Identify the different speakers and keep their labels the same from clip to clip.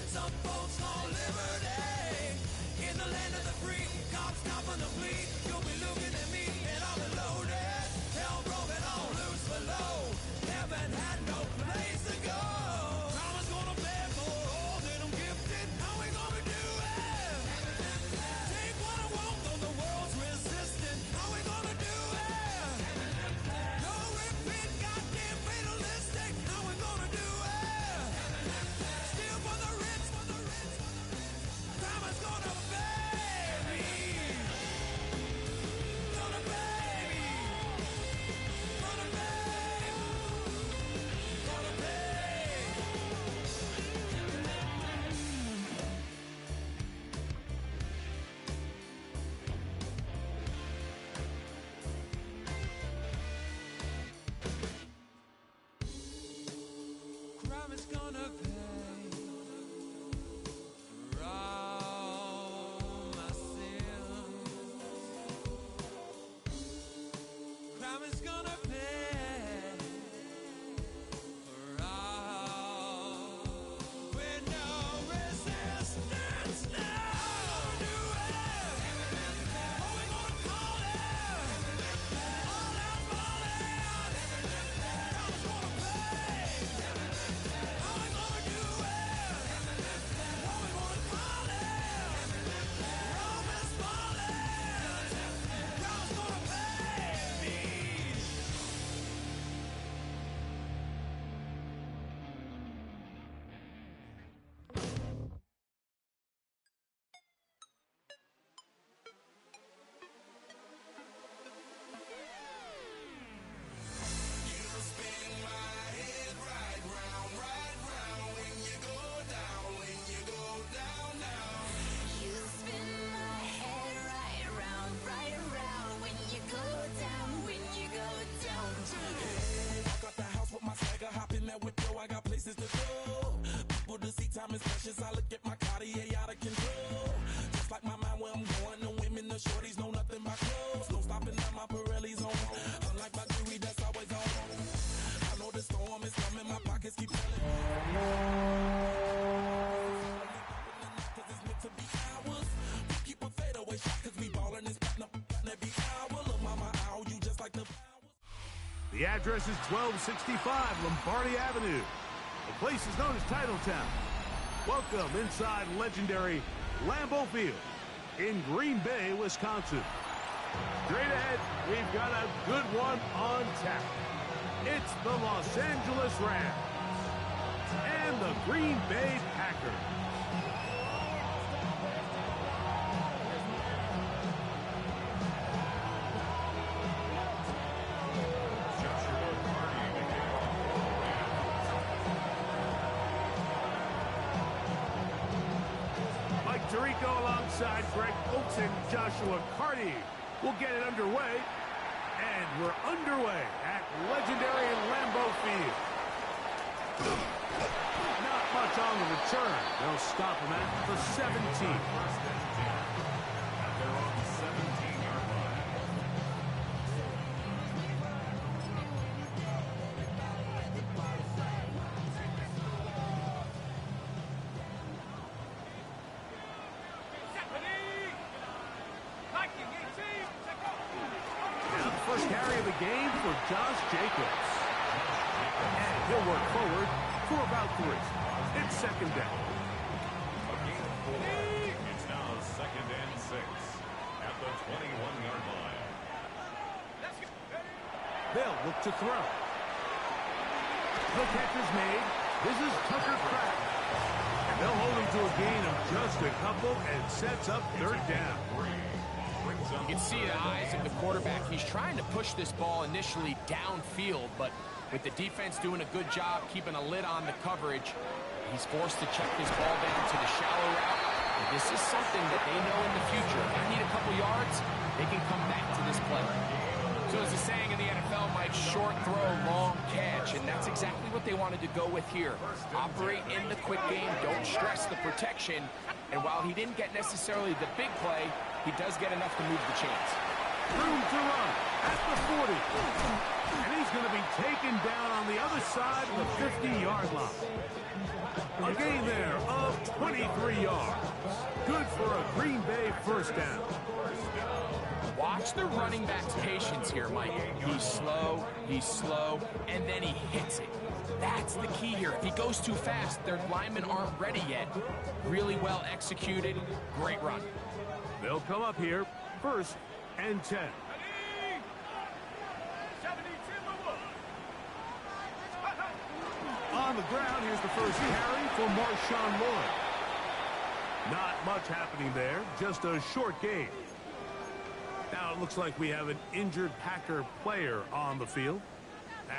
Speaker 1: Some folks call liberty. In the land of the free, cops stopping the fleet. You'll be looking at me and I'll be loaded. Hell broken all loose below. Heaven had no place to go. Karma's gonna pay for all that I'm gifted. How we gonna do it? Take what I want, though the world's resistant. How we gonna do it? No repeat, goddamn fatalistic. How we gonna do it? Steal for the rich, for the rich, for the rich. Karma's gonna pay me. Gonna pay me. Gonna pay. Gonna pay. Crime is gonna pay for all my sins. Crime is gonna pay for all with no resistance. Now do it. What we gonna call it? All out falling. Crime is gonna pay. How we gonna do it? What we gonna call it? Rome is falling. God's gonna pay me.
Speaker 2: You spin my head right around when you go down, when you go down.
Speaker 1: Walk out the house with my swagger, hop in that window, I got places to go. People to see, time is precious, I look at my Cartier out of control. Just like my mind where I'm going, the women, the shorties know nothing but clothes. No stopping at my Pirelli's on. Unlike my jewelry, that's always on. I know the storm is coming, my pockets keep telling me. Cause it's meant to be ours. We keep a fadeaway shot cause we ballin' this platinum every hour. Look mama, ow, you just like the flowers.
Speaker 3: The address is 1265 Lombardi Avenue. The place is known as Titletown. Welcome inside legendary Lambeau Field in Green Bay, Wisconsin. Straight ahead, we've got a good one on tap. It's the Los Angeles Rams and the Green Bay Packers. Mike Tirico alongside Greg Oates and Joshua Carty will get it underway. And we're underway at legendary Lambeau Field. Not much on the return. They'll stop him at the 17. They're on the 17-yard line. Now the first carry of the game for Josh Jacobs. And he'll work forward for about 3. It's second down.
Speaker 4: It's now 2nd and 6 at the 21-yard line.
Speaker 3: They'll look to throw. The catch is made. This is Tucker Kraft. And they'll hold him to a gain of just a couple and sets up 3rd down.
Speaker 5: You can see the eyes of the quarterback. He's trying to push this ball initially downfield, but with the defense doing a good job keeping a lid on the coverage, he's forced to check this ball down to the shallow route. And this is something that they know in the future. If I need a couple yards, they can come back to this play. So as the saying in the NFL, Mike, short throw, long catch, and that's exactly what they wanted to go with here. Operate in the quick game, don't stress the protection, and while he didn't get necessarily the big play, he does get enough to move the chains.
Speaker 3: Room to run at the 40. And he's going to be taken down on the other side of the 50-yard line. A gain there of 23 yards. Good for a Green Bay first down.
Speaker 5: Watch the running back's patience here, Mike. He's slow, and then he hits it. That's the key here. If he goes too fast, their linemen aren't ready yet. Really well executed. Great run.
Speaker 3: They'll come up here, 1st and 10. On the ground, here's the first carry for Marshawn Lloyd. Not much happening there, just a short gain. Now it looks like we have an injured Packer player on the field.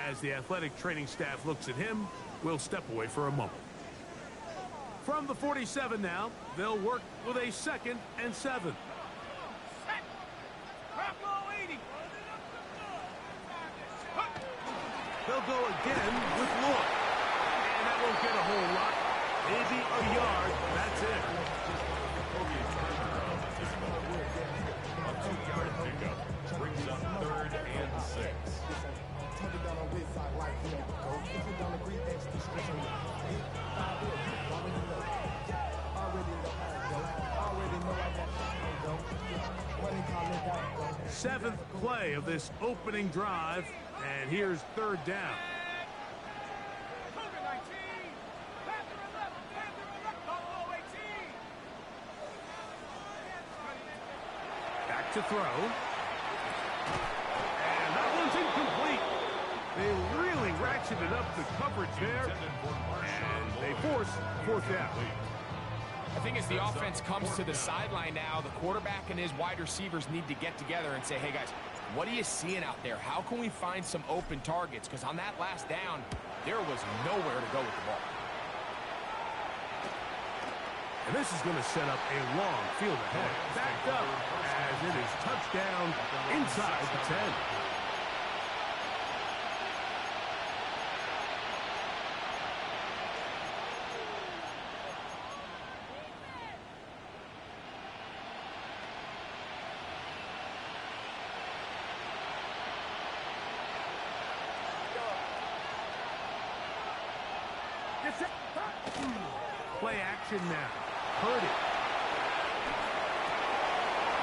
Speaker 3: As the athletic training staff looks at him, we'll step away for a moment. From the 47 now, they'll work with a 2nd and 7. They'll go again with Lloyd. And that won't get a whole lot. Maybe a yard. That's it.
Speaker 4: A 2-yard pickup brings up 3rd and 6.
Speaker 3: Seventh play of this opening drive, and here's 3rd down. Back to throw. And that one's incomplete. They really ratcheted up the coverage there, and they force 4th down.
Speaker 5: I think as the offense comes to the sideline now, the quarterback and his wide receivers need to get together and say, hey, guys, what are you seeing out there? How can we find some open targets? Because on that last down, there was nowhere to go with the ball.
Speaker 3: And this is going to set up a long field ahead. Backed up as it is touchdown inside the 10. Play action now. Purdy.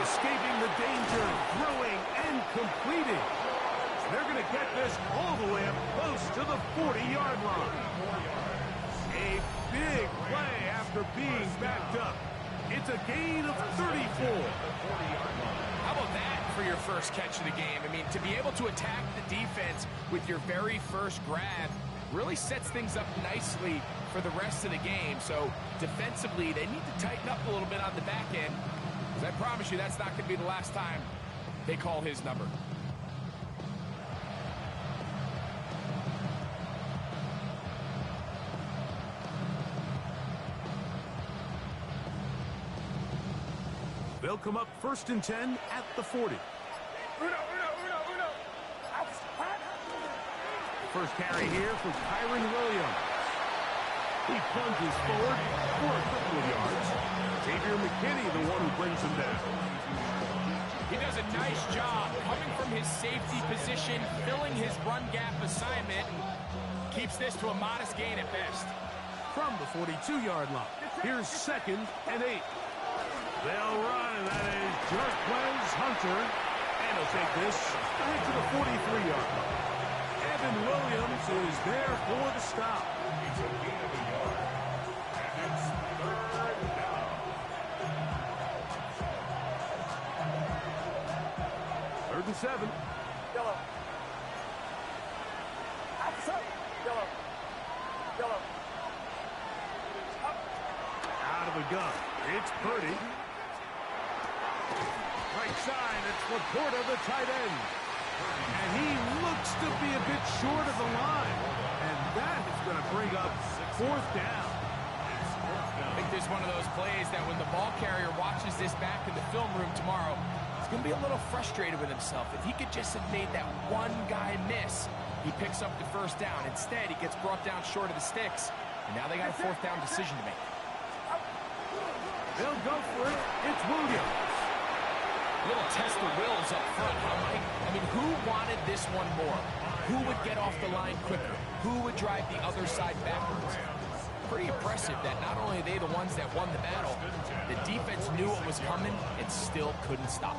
Speaker 3: Escaping the danger, throwing and completing. They're going to get this all the way up close to the 40-yard line. A big play after being backed up. It's a gain of 34.
Speaker 5: How about that for your first catch of the game? I mean, to be able to attack the defense with your very first grab really sets things up nicely for the rest of the game. So defensively, they need to tighten up a little bit on the back end, because I promise you that's not going to be the last time they call his number.
Speaker 3: They'll come up 1st and 10 at the 40. First carry here for Kyren Williams. He plunges forward for a couple of yards. Xavier McKinney, the one who brings him down.
Speaker 5: He does a nice job coming from his safety position, filling his run gap assignment, and keeps this to a modest gain at best.
Speaker 3: From the 42-yard line, here's 2nd and 8. They'll run, and that is Jarquez Hunter. And he'll take this right to the 43-yard line. Evan Williams is there for the stop.
Speaker 4: He's a gain of a yard. And it's 3rd down.
Speaker 3: 3rd and 7.
Speaker 6: Yellow. Yellow. Yellow.
Speaker 3: Out of the gun. It's Purdy. Right side, it's Laporta, the tight end. And he looks to be a bit short of the line. And that is going to bring up 4th down.
Speaker 5: I think this is one of those plays that when the ball carrier watches this back in the film room tomorrow, he's going to be a little frustrated with himself. If he could just have made that one guy miss, he picks up the 1st down. Instead, he gets brought down short of the sticks. And now they got a 4th down decision to make.
Speaker 3: They'll go for it. It's Williams.
Speaker 5: Little test the wills up front, huh, Mike? I mean, who wanted this one more? Who would get off the line quicker? Who would drive the other side backwards? Pretty impressive that not only are they the ones that won the battle, the defense knew what was coming and still couldn't stop.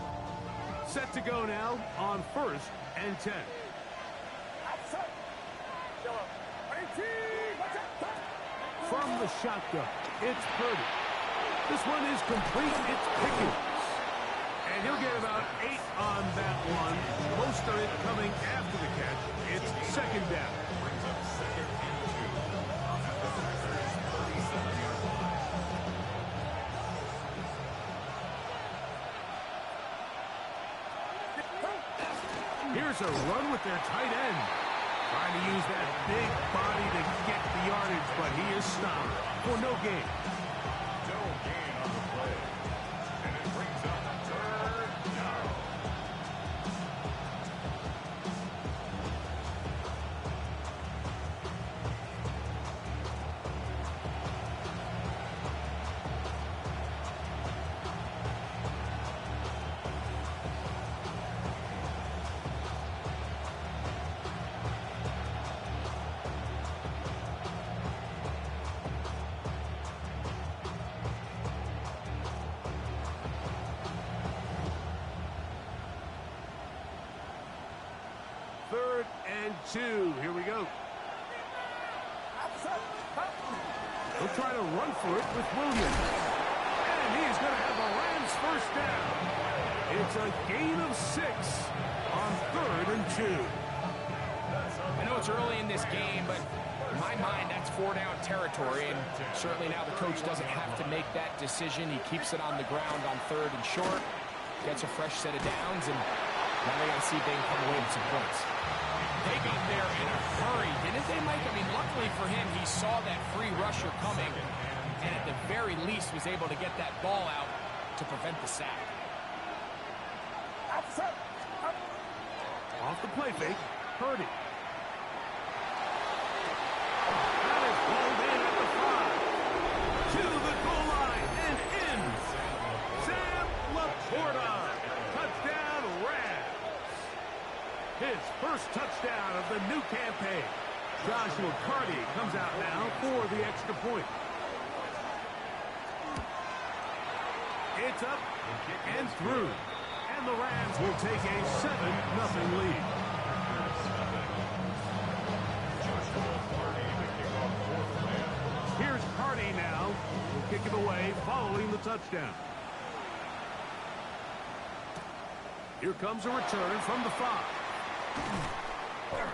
Speaker 3: Set to go now on 1st and 10. From the shotgun, it's Purdy. This one is complete. It's Pickens. And he'll get about 8 on that one. Most of it coming after the catch. It's 2nd down.
Speaker 4: Brings up 2nd and 2.
Speaker 3: Here's a run with their tight end. Trying to use that big body to get the yardage, but he is stopped for no gain.
Speaker 4: No gain on the play. And it brings up 3rd down.
Speaker 3: Third and 2. Here we go. He'll try to run for it with Williams. And he's going to have the Rams first down. It's a gain of 6 on 3rd and 2.
Speaker 5: I know it's early in this game, but in my mind, that's 4-down territory, and certainly now the coach doesn't have to make that decision. He keeps it on the ground on 3rd and short, gets a fresh set of downs, and now they got to see if they can come away with some points. They got there in a hurry, didn't they, Mike? I mean, luckily for him, he saw that free rusher coming, and at the very least was able to get that ball out to prevent the sack.
Speaker 3: Off the play fake, Purdy. That is pulled in at the 5. To the goal line and in. Sam Laporta. Touchdown, Rams. His first touchdown of the new campaign. Joshua Carty comes out now for the extra point. It's up and through. And the Rams will take a 7-0 lead. Here's Carty now. He'll kick it away following the touchdown. Here comes a return from the 5.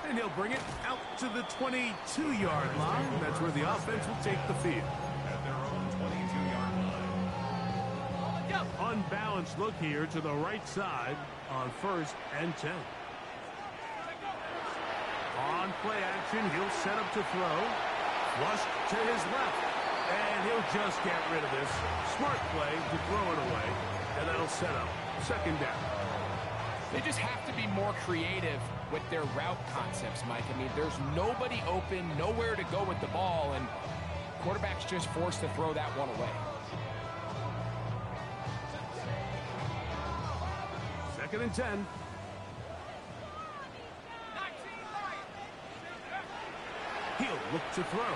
Speaker 3: And he'll bring it out to the 22-yard line. That's where the offense will take the field.
Speaker 4: At their own 22-yard line.
Speaker 3: Unbalanced look here to the right side on 1st and 10. On play action, he'll set up to throw. Flush to his left. And he'll just get rid of this. Smart play to throw it away. And that'll set up 2nd down.
Speaker 5: They just have to be more creative with their route concepts, Mike. I mean, there's nobody open, nowhere to go with the ball, and quarterback's just forced to throw that one away.
Speaker 3: 2nd and 10. He'll look to throw.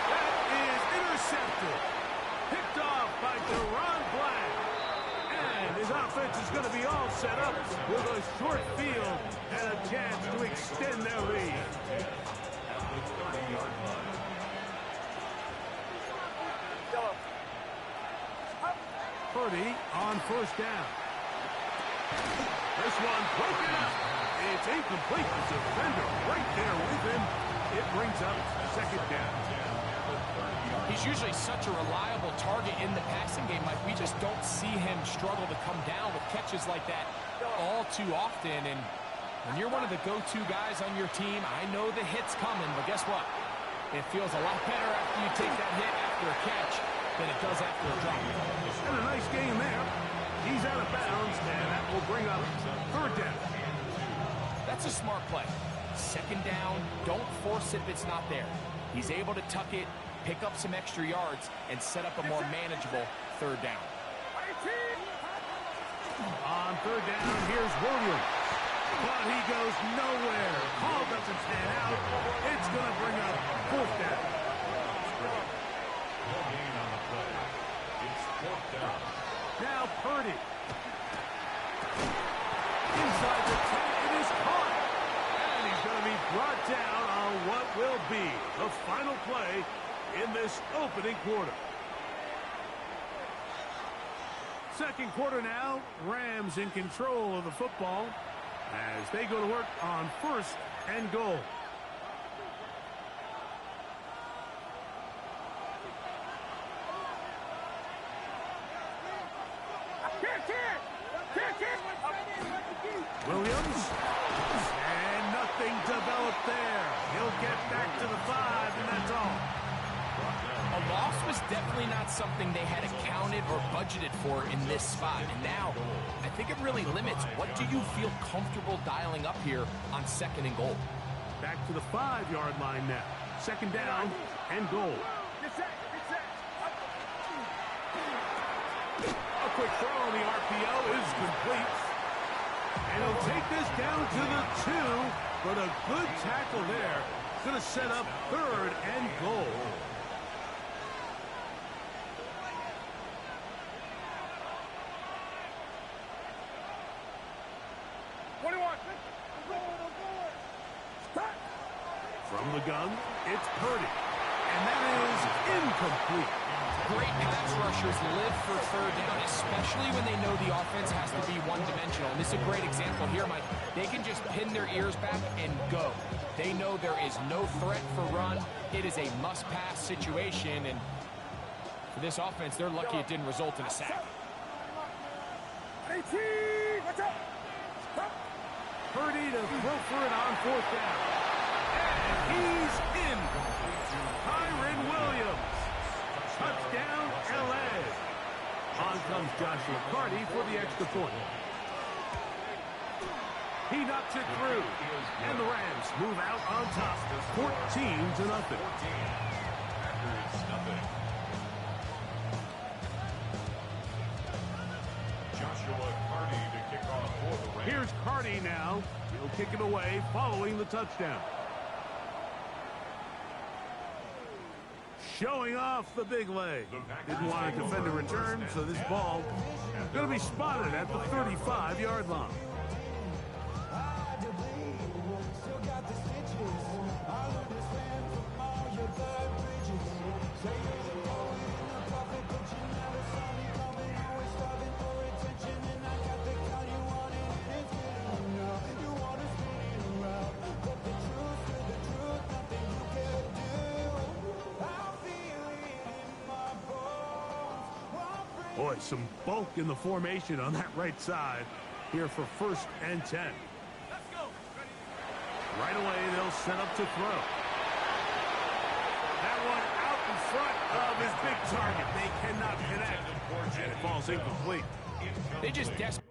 Speaker 3: That is intercepted. Picked off by Deron Black. And his offense is going to be all set up with a short field and a chance to extend their lead.
Speaker 4: At the 30-yard line.
Speaker 3: Purdy on 1st down. This one broken up. It's incomplete. The defender right there with him. It brings up 2nd down.
Speaker 5: He's usually such a reliable target in the passing game, Mike. We just don't see him struggle to come down with catches like that all too often. And when you're one of the go-to guys on your team, I know the hit's coming, but guess what? It feels a lot better after you take that hit after a catch than it does after a drop.
Speaker 3: And a nice game there. He's out of bounds, and that will bring up 3rd down.
Speaker 5: That's a smart play. 2nd down, don't force it if it's not there. He's able to tuck it, pick up some extra yards, and set up a more manageable 3rd down.
Speaker 3: On third down, here's Williams. But he goes nowhere. Call doesn't stand out. It's going to bring up fourth down.
Speaker 4: No gain on the play. It's fourth down.
Speaker 3: Now Purdy. Inside the 10, it is caught. And he's going to be brought down on what will be the final play in this opening quarter. Second quarter now, Rams in control of the football as they go to work on first and goal. Williams, and nothing developed there. He'll get back to the 5, and that's all.
Speaker 5: A loss was definitely not something they had accounted or budgeted for in this spot. And now, I think it really limits what do you feel comfortable dialing up here on second and goal.
Speaker 3: Back to the 5-yard line now. Second down and goal. A quick throw on the RPO is complete. And he'll take this down to the 2, but a good tackle there. Going to set up third and goal. From the gun, it's Purdy. And that is incomplete.
Speaker 5: Great pass rushers live for third down, especially when they know the offense has to be one-dimensional. And this is a great example here, Mike. They can just pin their ears back and go. They know there is no threat for run. It is a must-pass situation, and for this offense, they're lucky it didn't result in a sack.
Speaker 3: Purdy to throw for it on fourth down. And he's in. Kyren Williams. Touchdown, L.A. On comes Joshua Carty for the extra point. He knocks it through. And the Rams move out on top, 14-0.
Speaker 4: Joshua Carty to kick off for the Rams.
Speaker 3: Here's Carty now. He'll kick it away following the touchdown. Showing off the big leg. Didn't want to defend a return, so this ball is going to be spotted at the 35-yard line. Boy, some bulk in the formation on that right side here for first and 10.
Speaker 1: Let's go.
Speaker 3: Right away, they'll set up to throw. That one out in front of his big target. They cannot connect, and it falls incomplete.
Speaker 5: They just desperately.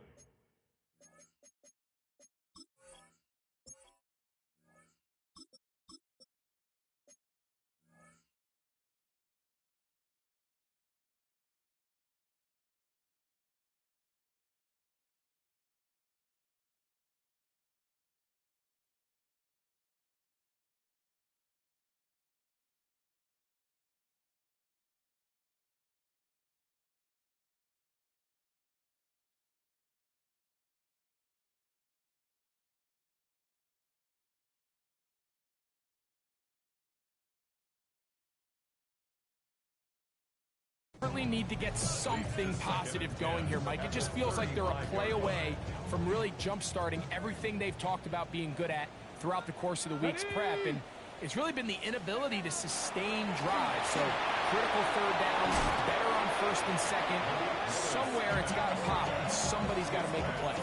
Speaker 5: Need to get something positive going here, Mike. It just feels like they're a play away from really jump-starting everything they've talked about being good at throughout the course of the week's prep, and it's really been the inability to sustain drives. So critical third down, better on first and second. Somewhere it's got to pop, and somebody's got to make a play.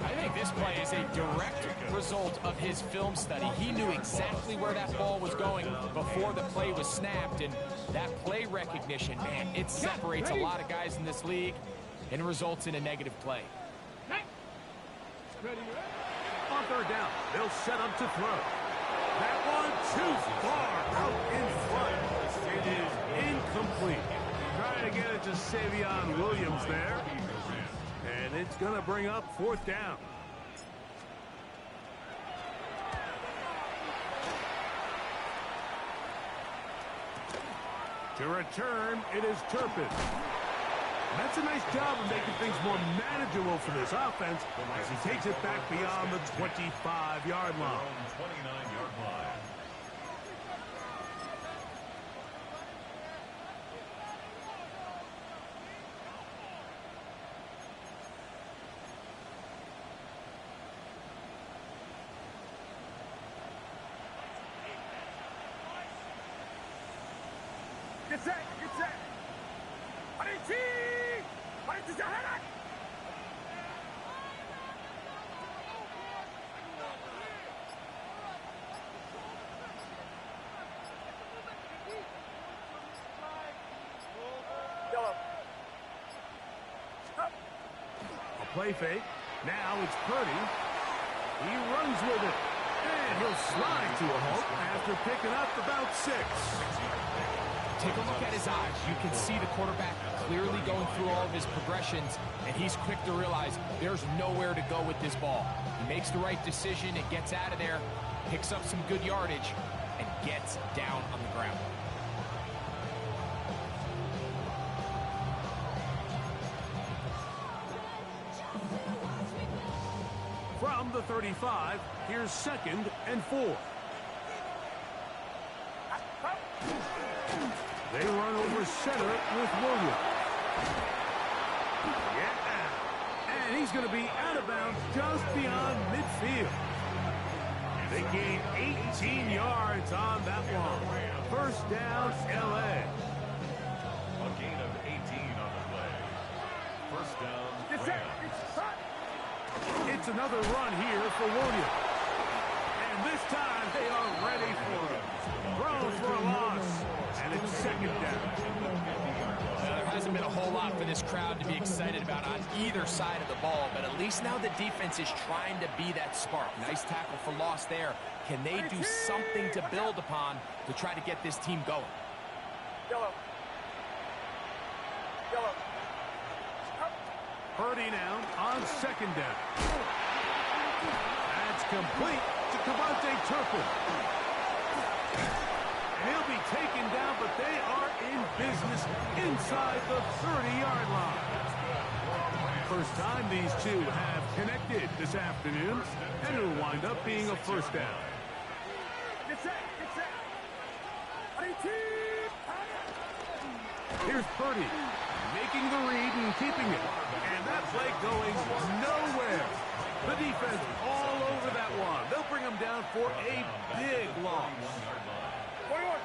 Speaker 5: I think this play is a direct result of his film study. He knew exactly where that ball was going before the play was snapped, and that play recognition, man, it separates a lot of guys in this league and results in a negative play.
Speaker 3: On third down, they'll set up to throw. That one too far out in front. It is incomplete. Trying to get it to Savion Williams there. And And it's going to bring up 4th down. To return, it is Turpin. That's a nice job of making things more manageable for this offense as he takes it back beyond the 25-yard line.
Speaker 4: 29-yard line.
Speaker 6: Get set! Get set! Harichi! Harichi jahanak! Yellow. Stop.
Speaker 3: A play fake. Now it's Purdy. He runs with it. And he'll slide to a halt after picking up about 6.
Speaker 5: Take a look at his eyes. You can see the quarterback clearly going through all of his progressions, and he's quick to realize there's nowhere to go with this ball. He makes the right decision, it gets out of there, picks up some good yardage, and gets down on the ground.
Speaker 3: From the 35, here's 2nd and 4. They run over center with Williams. Yeah. And he's going to be out of bounds just beyond midfield. They gain 18 yards on that one. 1st down, L.A.
Speaker 4: A gain of 18 on the play. 1st down,
Speaker 6: Get set!
Speaker 4: Rams.
Speaker 3: It's another run here for Williams. And this time they are ready for him. Thrown for a loss. And it's 2nd down.
Speaker 5: There hasn't been a whole lot for this crowd to be excited about on either side of the ball, but at least now the defense is trying to be that spark. Nice tackle for loss there. Can they do something to build upon to try to get this team going?
Speaker 6: Yellow. Yellow.
Speaker 3: Purdy now on 2nd down. That's complete to Cavante Turpin. He'll be taken down, but they are in business inside the 30-yard line. First time these two have connected this afternoon, and it'll wind up being a 1st down.
Speaker 6: Get set! Get set! Harichi!
Speaker 3: Here's Purdy, making the read and keeping it. And that play going nowhere. The defense all over that one. They'll bring him down for a big loss.
Speaker 6: 21.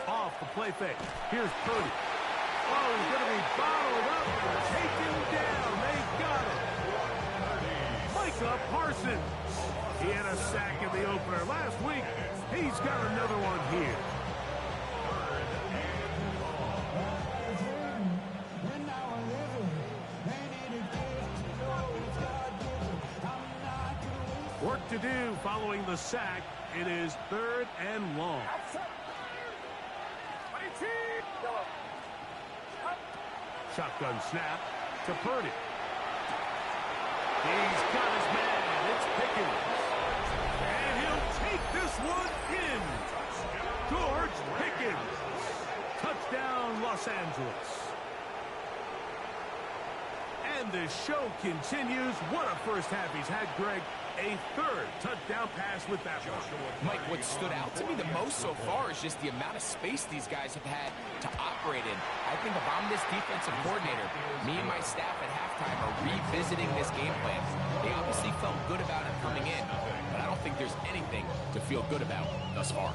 Speaker 3: Off the play fake. Here's Purdy. Oh, he's going to be bottled up and taken down. They got him. Micah Parsons. He had a sack in the opener last week. He's got another one here. Work to do following the sack. It is 3rd and long. Shotgun snap to Purdy. He's got his man. It's Pickens. And he'll take this one in. George Pickens. Touchdown, Los Angeles. And the show continues. What a first half he's had, Greg. A 3rd touchdown pass with that one.
Speaker 5: Mike, what stood out to me the most so far is just the amount of space these guys have had to operate in. I think if I'm this defensive coordinator, me and my staff at halftime are revisiting this game plan. They obviously felt good about it coming in, but I don't think there's anything to feel good about thus far.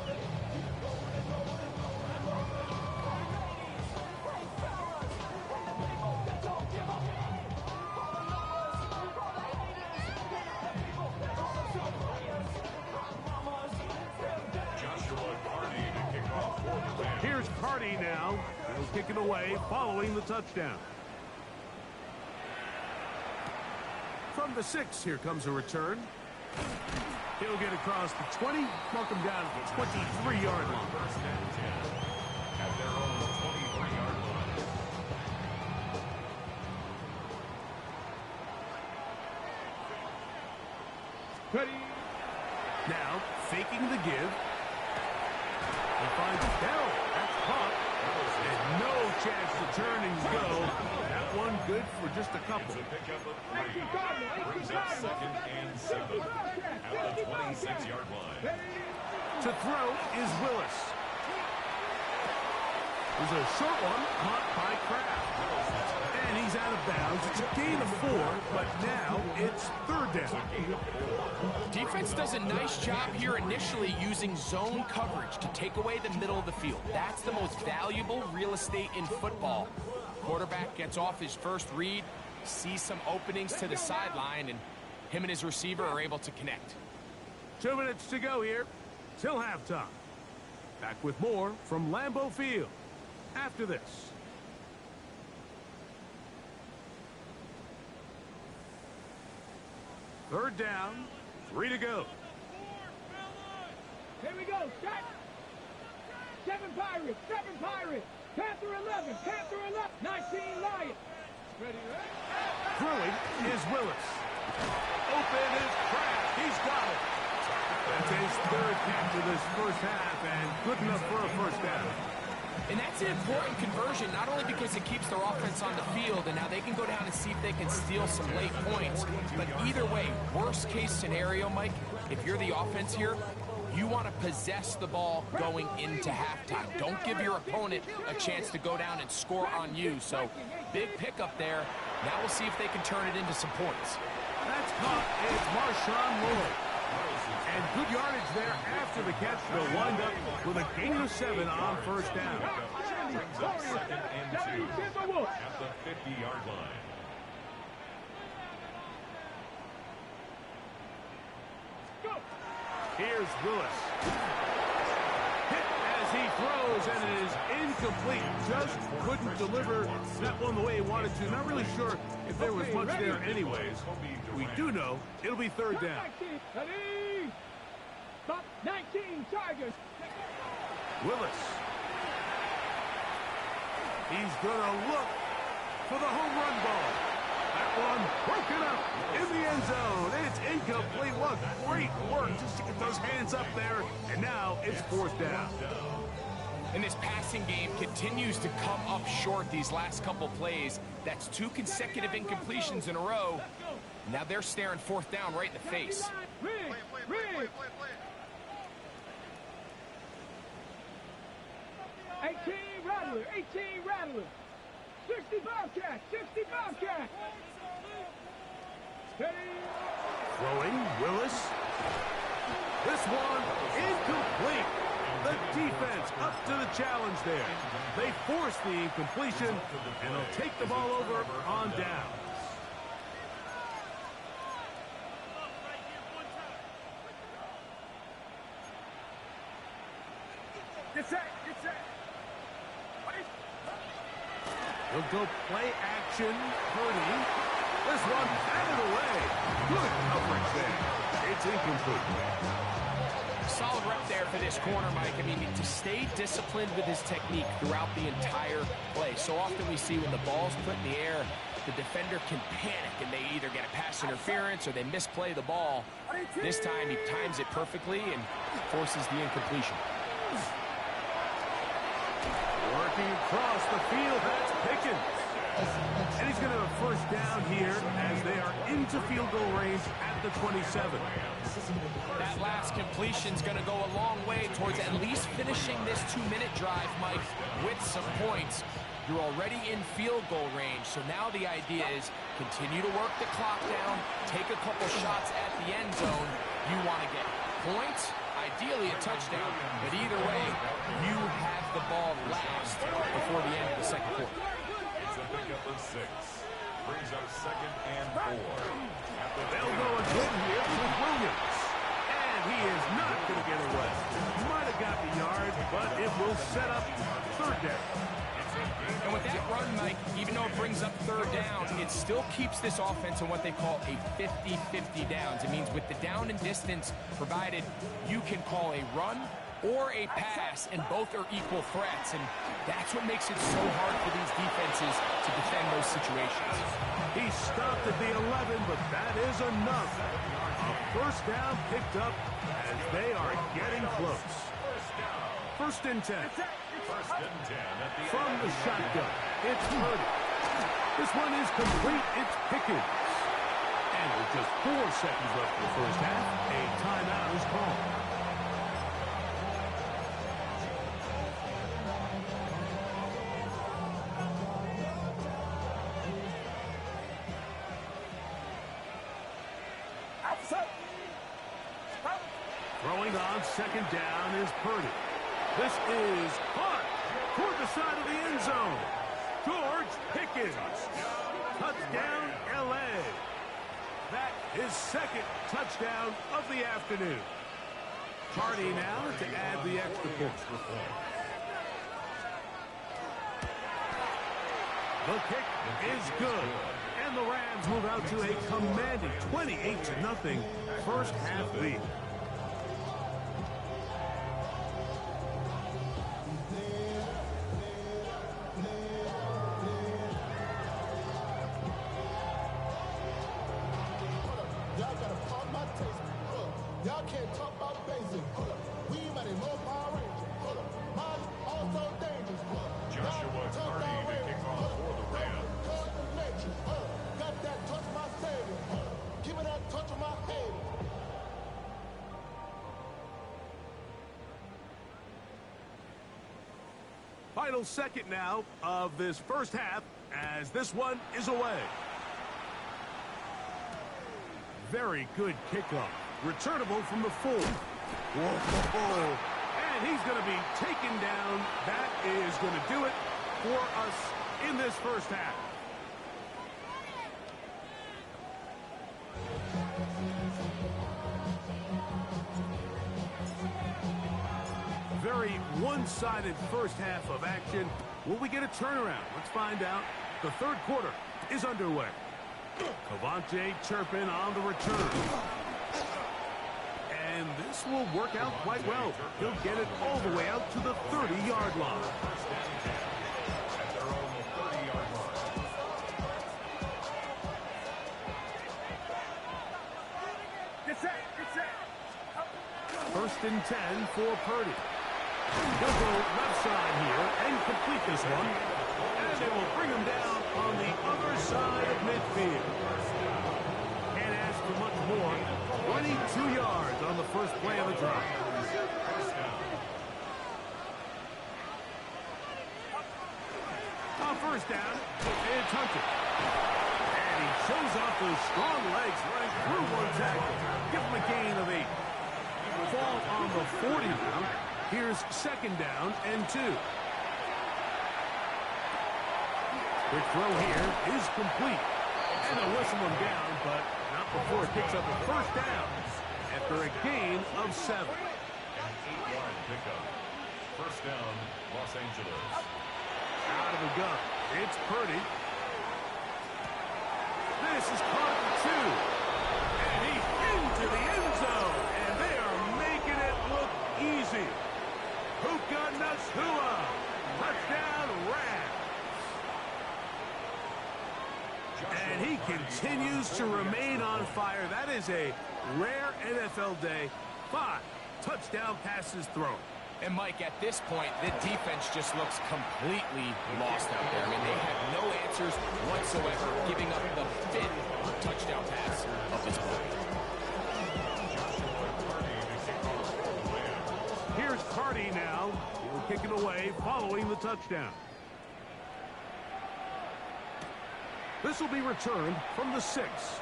Speaker 3: Here's Purdy now. He'll kick it away following the touchdown. From the 6, here comes a return. He'll get across the 20, mark him down at the 23-yard line.
Speaker 4: 1st and 10 at their own 23-yard line.
Speaker 6: Ready.
Speaker 3: Now, faking the give. He finds Bell. That's caught. And no chance to turn and go. That one good for just a couple.
Speaker 4: Brings up 2nd and 7 at the 26-yard line.
Speaker 3: To throw is Willis. There's a short one caught by Kraft. And he's out of bounds. It's a gain of 4, but now it's 3rd down.
Speaker 5: Defense does a nice job here initially using zone coverage to take away the middle of the field. That's the most valuable real estate in football. Quarterback gets off his first read, sees some openings to the sideline, and him and his receiver are able to connect.
Speaker 3: 2 minutes to go here till halftime. Back with more from Lambeau Field after this. Third down, 3 to go.
Speaker 6: Here we go. Set. 7 Pirates. 7 Pirates. Panther 11. Panther 11. 19 Lions. Ready.
Speaker 3: Throwing is Willis. Open is Kraft. He's got it. That's his 3rd catch of this first half, and good enough for a first down.
Speaker 5: And that's an important conversion, not only because it keeps their offense on the field, and now they can go down and see if they can steal some late points, but either way, worst case scenario, Mike, if you're the offense here, you want to possess the ball going into halftime. Don't give your opponent a chance to go down and score on you. So, big pickup there. Now we'll see if they can turn it into some points.
Speaker 3: That's caught. It's Marshawn Lloyd. And good yardage there after the catch. They'll wind up with a gain of 7 on first down.
Speaker 4: Brings up 2nd and 2 at the 50-yard line.
Speaker 3: Here's Willis. Hit as he throws, and it is incomplete. Just couldn't deliver that one the way he wanted to. Not really sure if there was much there anyways. We do know it'll be 3rd down.
Speaker 6: Ready. Top 19 Tigers.
Speaker 3: Willis. He's gonna look for the home run ball. That one broken up in the end zone. It's incomplete. What great work just to get those hands up there. And now it's 4th down.
Speaker 5: And this passing game continues to come up short these last couple plays. That's 2 consecutive incompletions in a row. Now they're staring 4th down right in the face.
Speaker 6: Rig. 18 Rattler. 18 Rattler. 60 Bobcat. 60 Bobcat. Steady.
Speaker 3: Throwing, Willis. This one incomplete. The defense up to the challenge there. They force the incompletion, and they'll take the ball over on down.
Speaker 6: Get set. Get set.
Speaker 3: He'll go play action. Purdy. This one batted away. Good coverage there. It's incomplete.
Speaker 5: Solid rep there for this corner, Mike. I mean, to stay disciplined with his technique throughout the entire play. So often we see when the ball's put in the air, the defender can panic and they either get a pass interference or they misplay the ball. This time he times it perfectly and forces the incompletion.
Speaker 3: Working across the field, that's Pickens. And he's going to have a first down here as they are into field goal range at the 27.
Speaker 5: That last completion's going to go a long way towards at least finishing this 2-minute drive, Mike, with some points. You're already in field goal range, so now the idea is continue to work the clock down, take a couple shots at the end zone. You want to get points, ideally a touchdown, but either way, you have the ball last before the end of the second quarter.
Speaker 4: It's a pickup of 6. Brings up 2nd and 4.
Speaker 3: They'll go again here with Williams. And he is not going to get away. He might have got the yard, but it will set up 3rd down.
Speaker 5: And with that run, Mike, even though it brings up 3rd down, it still keeps this offense in what they call a 50-50 downs. It means with the down and distance provided, you can call a run or a pass, and both are equal threats. And that's what makes it so hard for these defenses to defend those situations.
Speaker 3: He stopped at the 11, but that is enough. A first down picked up as they are getting close. First and 10.
Speaker 4: First and 10 at the
Speaker 3: From the shotgun, it's Purdy. This one is complete. It's Pickens. And with just 4 seconds left in the first half, a timeout is called. Throwing on second down is Purdy. This is caught toward the side of the end zone. George Pickens. Touchdown, L.A. That is second touchdown of the afternoon. Hardy now to add the extra point. The kick is good. And the Rams move out to a commanding 28-0 first half lead.
Speaker 7: Y'all can't talk about basic. We might as well Power Ranger. Mine also dangerous.
Speaker 4: Joshua Carney to kick off for the Rams.
Speaker 7: Got that touch my savior. Give me that touch of my head.
Speaker 3: Final second now of this first half as this one is away. Very good kickoff. Returnable from the 4. Whoa. And he's going to be taken down. That is going to do it for us in this first half. Very one-sided first half of action. Will we get a turnaround? Let's find out. The third quarter is underway. Cavante Turpin on the return. And this will work out quite well. He'll get it all the way out to the 30-yard line.
Speaker 4: At their own 30-yard line.
Speaker 3: First and 10 for Purdy. He'll go left side here and complete this one. And they will bring him down on the other side of midfield. Can't ask for much more. 22 yards on the first play of the drive. On first down, it's Hunter. And he shows off those strong legs running through one tackle. Give him a gain of 8. Ball on the 40 now. Here's second down and 2. Quick throw here is complete. And they'll whistle him down, but not before it picks up a first down after a gain of 7.
Speaker 4: An 8-yard pickup. First down, Los Angeles.
Speaker 3: Out of the gun. It's Purdy. This is caught for 2. And he's into the end zone. And they are making it look easy. Puka Nacua. Touchdown, Rams. And he continues to remain on fire. That is a rare NFL day. 5 touchdown passes thrown.
Speaker 5: And, Mike, at this point, the defense just looks completely lost out there. I mean, they have no answers whatsoever, giving up the 5th touchdown pass of this play.
Speaker 3: Here's Cardi now. He'll kick it away following the touchdown. This will be returned from the 6.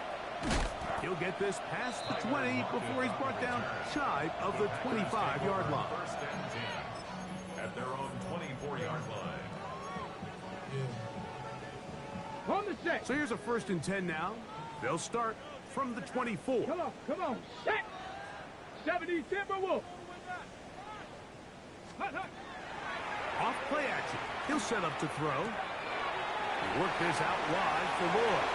Speaker 3: He'll get this past the 20 before he's brought down shy of the 25-yard line.
Speaker 4: First and 10 at their own 24-yard line.
Speaker 6: On the set.
Speaker 3: So here's a first and 10 now. They'll start from the 24.
Speaker 6: Come on. Set. 70 Timberwolves. Hut.
Speaker 3: Off play action. He'll set up to throw. He'll work this out wide for Lloyd.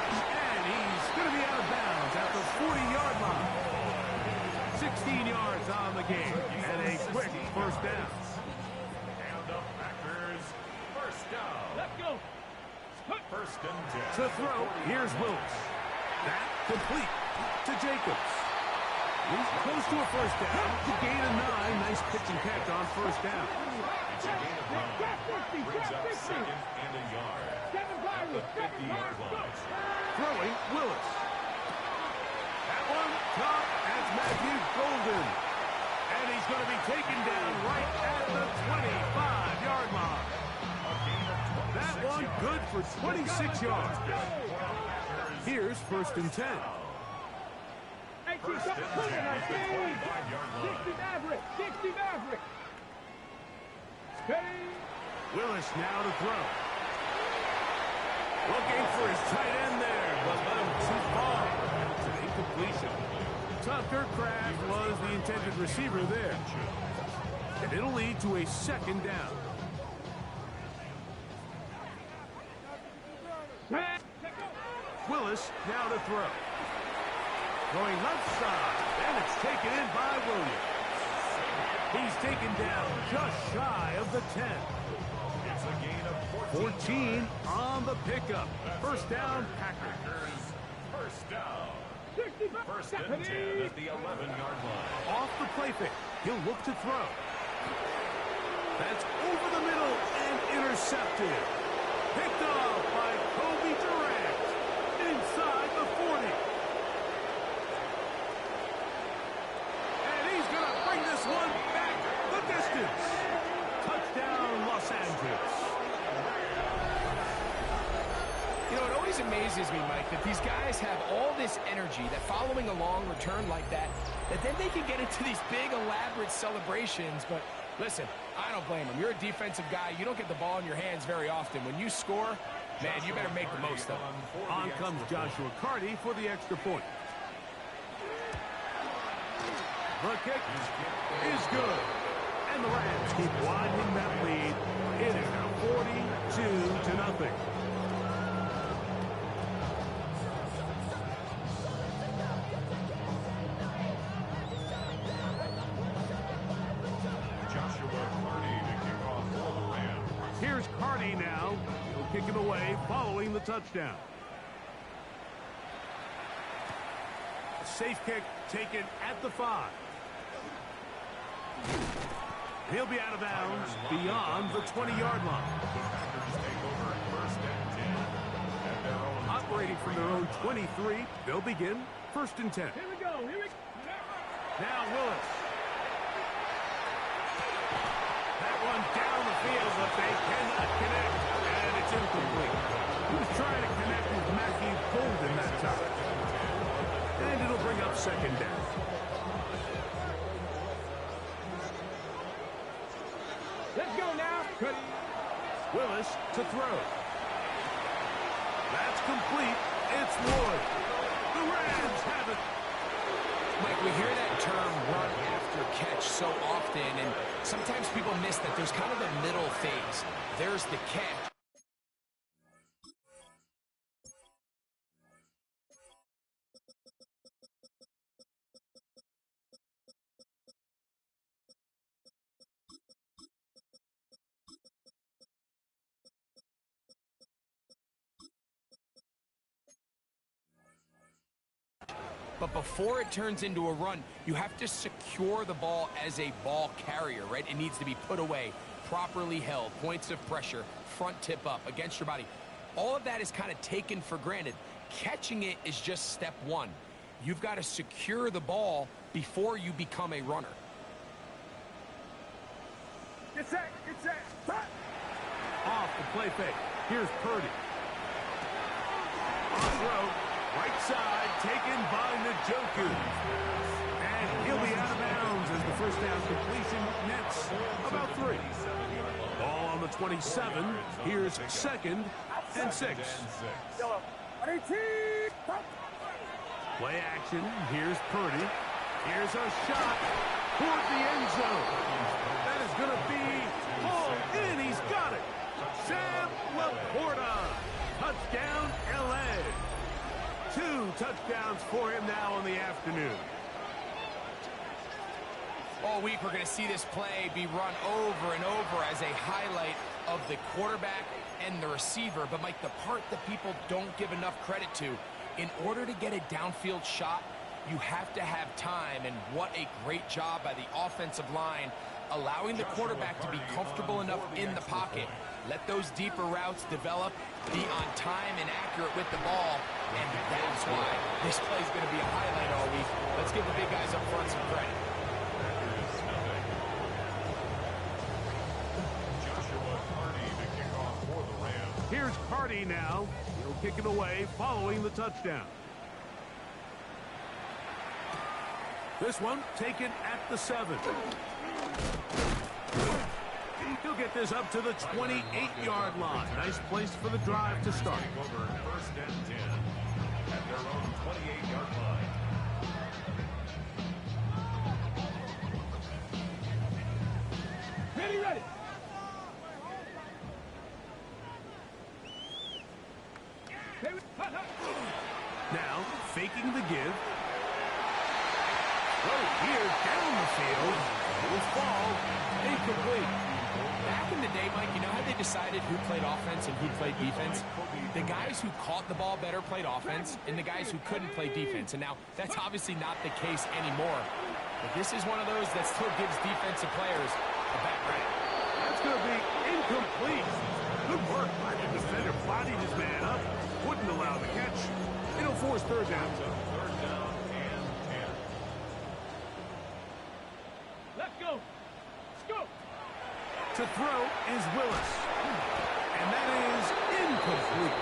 Speaker 3: And he's going to be out of bounds at the 40-yard line. 16 yards on the game. And a quick first down.
Speaker 4: And the Packers, first down.
Speaker 6: Let's go.
Speaker 4: First and 10.
Speaker 3: To throw, here's Willis. That complete. to Jacobs. He's close to a first down. To gain a 9. Nice pitch and catch on first down.
Speaker 4: It's a gain of 9. Brings up 2nd and a yard. At the 50-yard line.
Speaker 3: Throwing, Willis. That one, top, that's Matthew Golden. And he's going to be taken down right at the 25-yard line. That one good for 26 yards. Here's 1st and 10.
Speaker 4: First and 10 at the 25-yard line.
Speaker 6: 60 Maverick. 60 Maverick.
Speaker 3: Willis now to throw. Looking for his tight end there, but let him too far. It's an incompletion. Tucker Kraft was the intended receiver there. And it'll lead to a 2nd down. Willis now to throw. Going left side, and it's taken in by Williams. He's taken down just shy of the 10.
Speaker 4: It's a gain of
Speaker 3: 14 on the pickup. First down, Packers.
Speaker 4: First down. First and 10 at the 11-yard line.
Speaker 3: Off the play fake. He'll look to throw. That's over the middle and intercepted. Picked off by Kobe Durant. Inside the 40. And he's going to bring this one back the distance. Touchdown, Los Angeles.
Speaker 5: You know, it always amazes me, Mike, that these guys have all this energy, that following a long return like that then they can get into these big, elaborate celebrations. But listen, I don't blame them. You're a defensive guy. You don't get the ball in your hands very often. When you score, man, you better make the most of it.
Speaker 3: On comes Joshua Carty for the extra point. The kick is good. And the Rams keep widening that lead. It is now 42-0. Here's Carty now. He'll kick him away following the touchdown. Safe kick taken at the 5. He'll be out of bounds beyond the 20-yard line. Operating from their own 23, they'll begin 1st and 10.
Speaker 6: Here we go. Here we go.
Speaker 3: Now Willis. That one down the field, but they cannot connect. And it's incomplete. He was trying to connect with Matthew Golden that time. And it'll bring up 2nd down.
Speaker 6: Let's go now.
Speaker 3: Willis to throw. That's complete. It's Wood. The Rams have it.
Speaker 5: Mike, we hear that term run after catch so often, and sometimes people miss that there's kind of a middle phase. There's the catch. But before it turns into a run, you have to secure the ball as a ball carrier, right? It needs to be put away, properly held, points of pressure, front tip up against your body. All of that is kind of taken for granted. Catching it is just step 1. You've got to secure the ball before you become a runner.
Speaker 6: Get set. Get set.
Speaker 3: Off the play fake. Here's Purdy. On throw. Right side, taken by Njoku. And he'll be out of bounds as the first down completion nets about 3. Ball on the 27. Here's 2nd and 6. Play action. Here's Purdy. Here's a shot toward the end zone. That is going to be pulled in. He's got it. Sam Laporta. Touchdown, L.A. 2 touchdowns for him now in the afternoon.
Speaker 5: All week we're going to see this play be run over and over as a highlight of the quarterback and the receiver. But, Mike, the part that people don't give enough credit to, In order to get a downfield shot, you have to have time, and what a great job by the offensive line, allowing the quarterback to be comfortable enough in the pocket. Let those deeper routes develop, be on time and accurate with the ball, and that's why this play is going to be a highlight all week. Let's give the big guys up front some credit.
Speaker 3: Here's Carty now. He'll kick it away following the touchdown. This one taken at the 7. He'll get this up to the 28-yard line. Nice place for the drive to start.
Speaker 4: Over first and 10 at their own 28-yard line.
Speaker 6: Ready, ready.
Speaker 3: Now, faking the give. Right here, down the field. It will fall. Incomplete.
Speaker 5: Back in the day, Mike, you know how they decided who played offense and who played defense? The guys who caught the ball better played offense, and the guys who couldn't play defense. And now, that's obviously not the case anymore. But this is one of those that still gives defensive players a bad rap.
Speaker 3: That's going to be incomplete. Good work by the defender. Bodied his man up. Wouldn't allow the catch. It'll force third down.
Speaker 4: Third down and 10.
Speaker 6: Let's go. Let's go.
Speaker 3: To throw is Willis. And that is incomplete.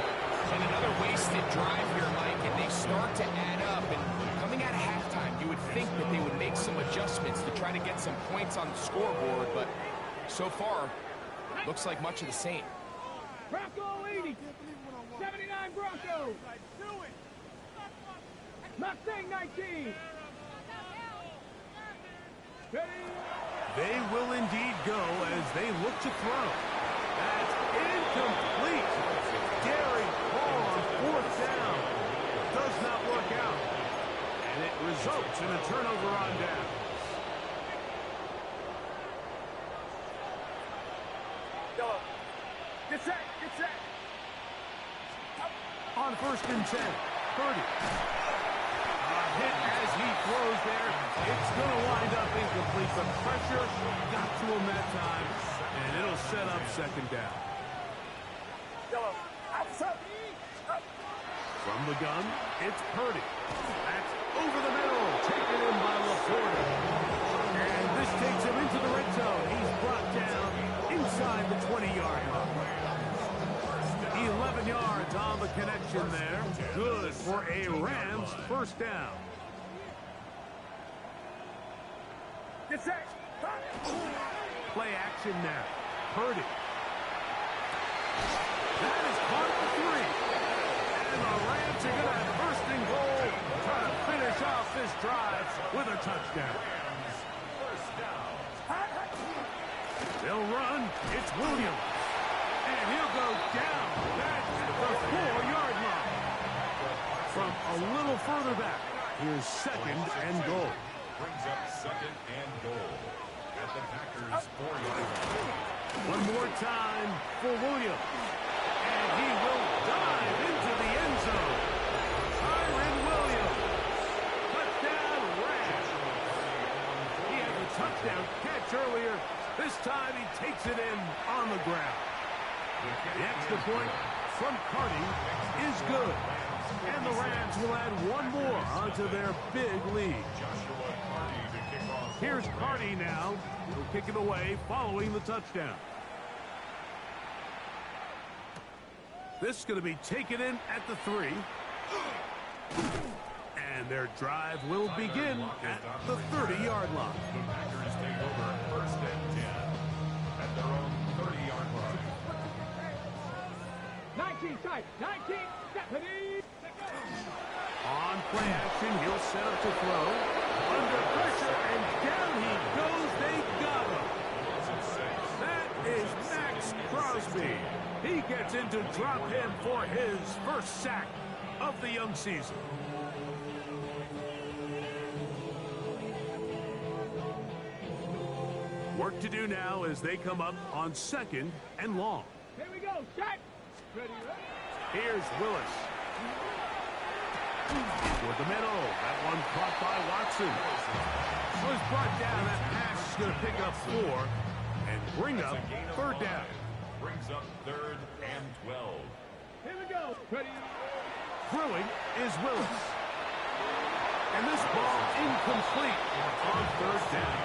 Speaker 5: And another wasted drive here, Mike, and they start to add up. And coming out of halftime, you would think that they would make some adjustments to try to get some points on the scoreboard, but so far, looks like much of the same.
Speaker 6: Bronco 80. 79 Broncos. Mustang 19. Ready?
Speaker 3: They will indeed go as they look to throw. That's incomplete. Gary Paul on fourth down. Does not work out. And it results in a turnover on down.
Speaker 6: Go. Get set. Get set.
Speaker 3: On first and 10. Purdy. Hit as he throws there. It's going to wind up incomplete. The pressure got to him that time, and it'll set up second down. From the gun, it's Purdy. That's over the middle, taken in by LaPorta. And this takes him into the red zone. He's brought down inside the 20-yard line. 11 yards on the connection there. Good for a Rams first down.
Speaker 6: Get set.
Speaker 3: Play action now. Purdy. That is caught for 3. And the Rams are going to have first and goal. Try to finish off this drive with a touchdown. They'll run. It's Williams. And he'll go down. That's at the 4-yard line. From a little further back, here's second and goal.
Speaker 4: Brings up second and goal at the Packers' 4-yard line.
Speaker 3: One more time for Williams. And he will dive into the end zone. Tyron Williams. Touchdown Rams. He had a touchdown catch earlier. This time he takes it in on the ground. The extra point from Carty is good. And the Rams will add one more onto their big lead. Here's Carty now. He'll kick it away following the touchdown. This is going to be taken in at the 3. And their drive will begin at the 30-yard line.
Speaker 4: The Packers take over first and 10 at their own 30-yard line.
Speaker 6: 19 tight. 19. Stephanie.
Speaker 3: On play action, he'll set up to throw. Under pressure, and down he goes. They got him. That is Max Crosby. He gets into drop him for his first sack of the young season. Work to do now as they come up on second and long.
Speaker 6: Here we go. Shot. Ready, ready.
Speaker 3: Here's Willis. Toward the middle. That one caught by Watson. Was brought down. That pass is going to pick up 4 and bring up third down.
Speaker 4: Brings up 3rd and 12.
Speaker 6: Here we go. Ready?
Speaker 3: Throwing is Willis. And this ball incomplete on third down.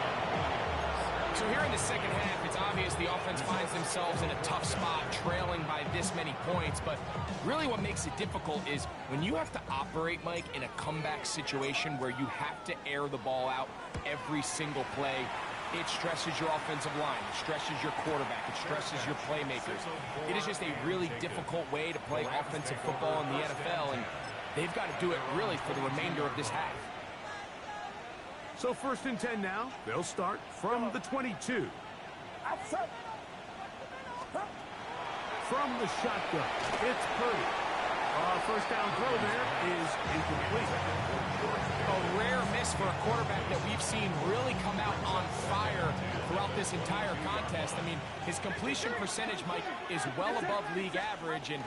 Speaker 5: So here in the second half, it's obvious the offense finds themselves in a tough spot, trailing by this many points. But really what makes it difficult is when you have to operate, Mike, in a comeback situation where you have to air the ball out every single play, it stresses your offensive line, it stresses your quarterback, it stresses your playmakers. It is just a really difficult way to play offensive football in the NFL, and they've got to do it really for the remainder of this half.
Speaker 3: So 1st and 10 now. They'll start from the 22. From the shotgun, it's Purdy. First down throw there is incomplete.
Speaker 5: A rare miss for a quarterback that we've seen really come out on fire throughout this entire contest. I mean, his completion percentage, Mike, is well above league average, and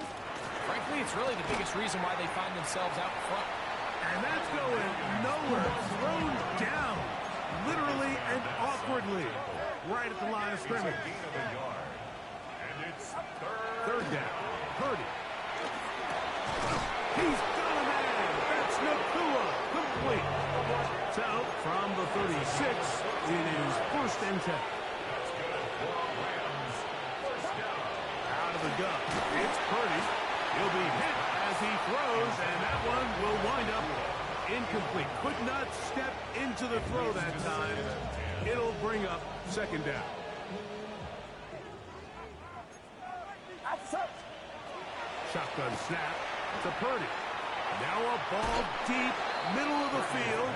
Speaker 5: frankly, it's really the biggest reason why they find themselves out front.
Speaker 3: And that's going nowhere. Thrown down, literally and awkwardly, right at the line of scrimmage.
Speaker 4: And it's
Speaker 3: Third down. Purdy. He's got a man. That's Nakua. Complete. So, from the 36, it is 1st and 10. Out of the gun. It's Purdy. He'll be hit as he throws, and that one will wind up incomplete. Could not step into the throw that time. It'll bring up 2nd down. Shotgun snap to Purdy. Now a ball deep, middle of the field.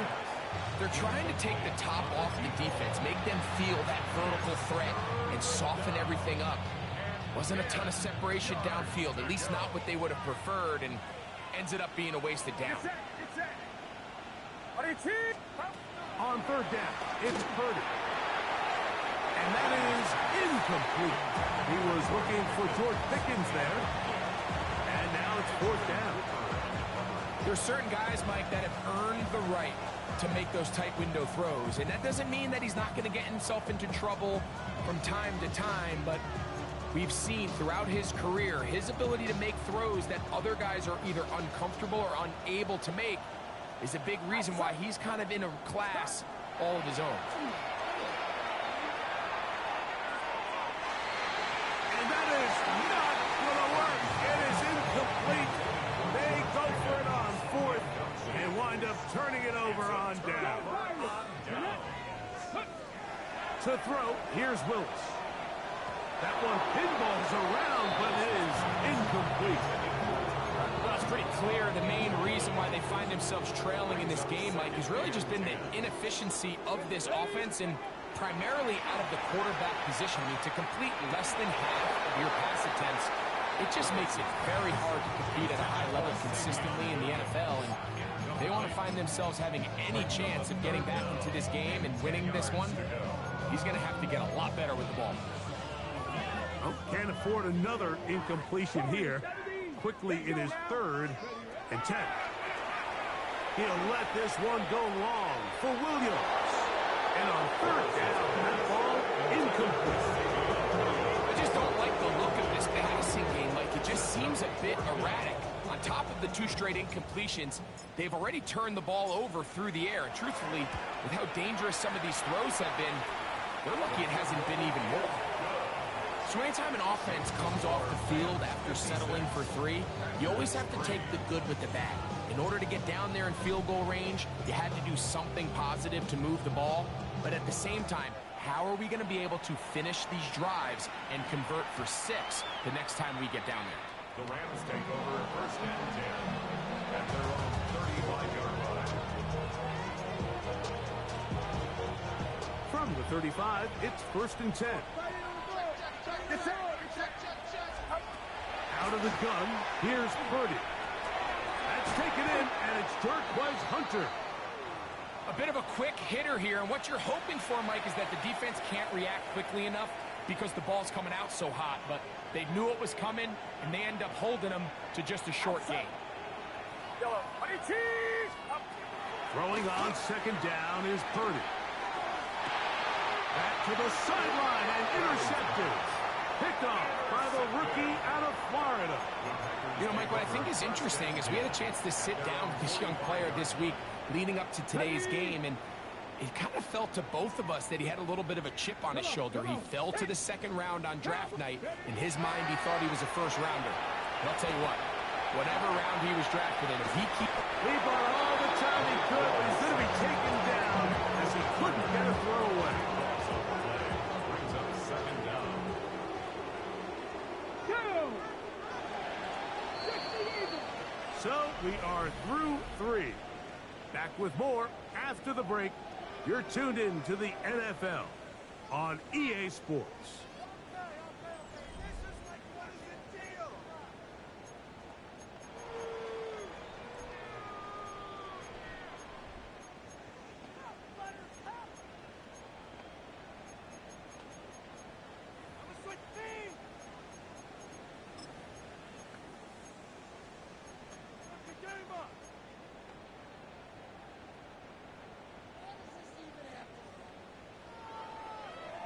Speaker 5: They're trying to take the top off the defense, make them feel that vertical threat, and soften everything up. Wasn't a ton of separation downfield, at least not what they would have preferred, and ends it up being a wasted down.
Speaker 3: On 3rd down, it's Purdy. And that is incomplete. He was looking for George Pickens there. And now it's 4th down.
Speaker 5: There's certain guys, Mike, that have earned the right to make those tight window throws. And that doesn't mean that he's not going to get himself into trouble from time to time, but we've seen throughout his career his ability to make throws that other guys are either uncomfortable or unable to make is a big reason why he's kind of in a class all of his own.
Speaker 3: And that is not going to work. It is incomplete. They go for it on 4th and wind up turning it over on down. To throw, here's Willis. That one pinballs around, but it is incomplete.
Speaker 5: Well, it's pretty clear the main reason why they find themselves trailing in this game, Mike, has really just been the inefficiency of this offense and primarily out of the quarterback position. I mean, to complete less than half of your pass attempts, it just makes it very hard to compete at a high level consistently in the NFL. And they want to find themselves having any chance of getting back into this game and winning this one. He's going to have to get a lot better with the ball.
Speaker 3: Oh, can't afford another incompletion here. Quickly, it is 3rd and 10. He'll let this one go long for Williams. And on 3rd down, that ball incomplete.
Speaker 5: I just don't like the look of this passing game. Like, it just seems a bit erratic. On top of the 2 straight incompletions, they've already turned the ball over through the air. And truthfully, with how dangerous some of these throws have been, they're lucky it hasn't been even more. So anytime an offense comes off the field after settling for 3, you always have to take the good with the bad. In order to get down there in field goal range, you had to do something positive to move the ball. But at the same time, how are we going to be able to finish these drives and convert for 6 the next time we get down there?
Speaker 4: The Rams take over 1st and 10 at their own 35-yard line.
Speaker 3: From the 35, it's 1st and 10. Out of the gun, here's Purdy. That's taken in, and it's Jarquez Hunter.
Speaker 5: A bit of a quick hitter here, and what you're hoping for, Mike, is that the defense can't react quickly enough because the ball's coming out so hot, but they knew it was coming, and they end up holding them to just a short gain.
Speaker 3: Throwing on second down is Purdy. Back to the sideline and intercepted. Picked off by the rookie out of Florida.
Speaker 5: You know, Mike, what I think is interesting is we had a chance to sit down with this young player this week leading up to today's game, and it kind of felt to both of us that he had a little bit of a chip on his shoulder. He fell to the second round on draft night. In his mind, he thought he was a first rounder. But I'll tell you what, whatever round he was drafted in, if he keeps...
Speaker 3: He bought all the time he could. He's going to be taken down as he couldn't get a throw away.
Speaker 4: Brings up second down.
Speaker 3: So we are through 3. Back with more after the break. You're tuned in to the NFL on EA Sports.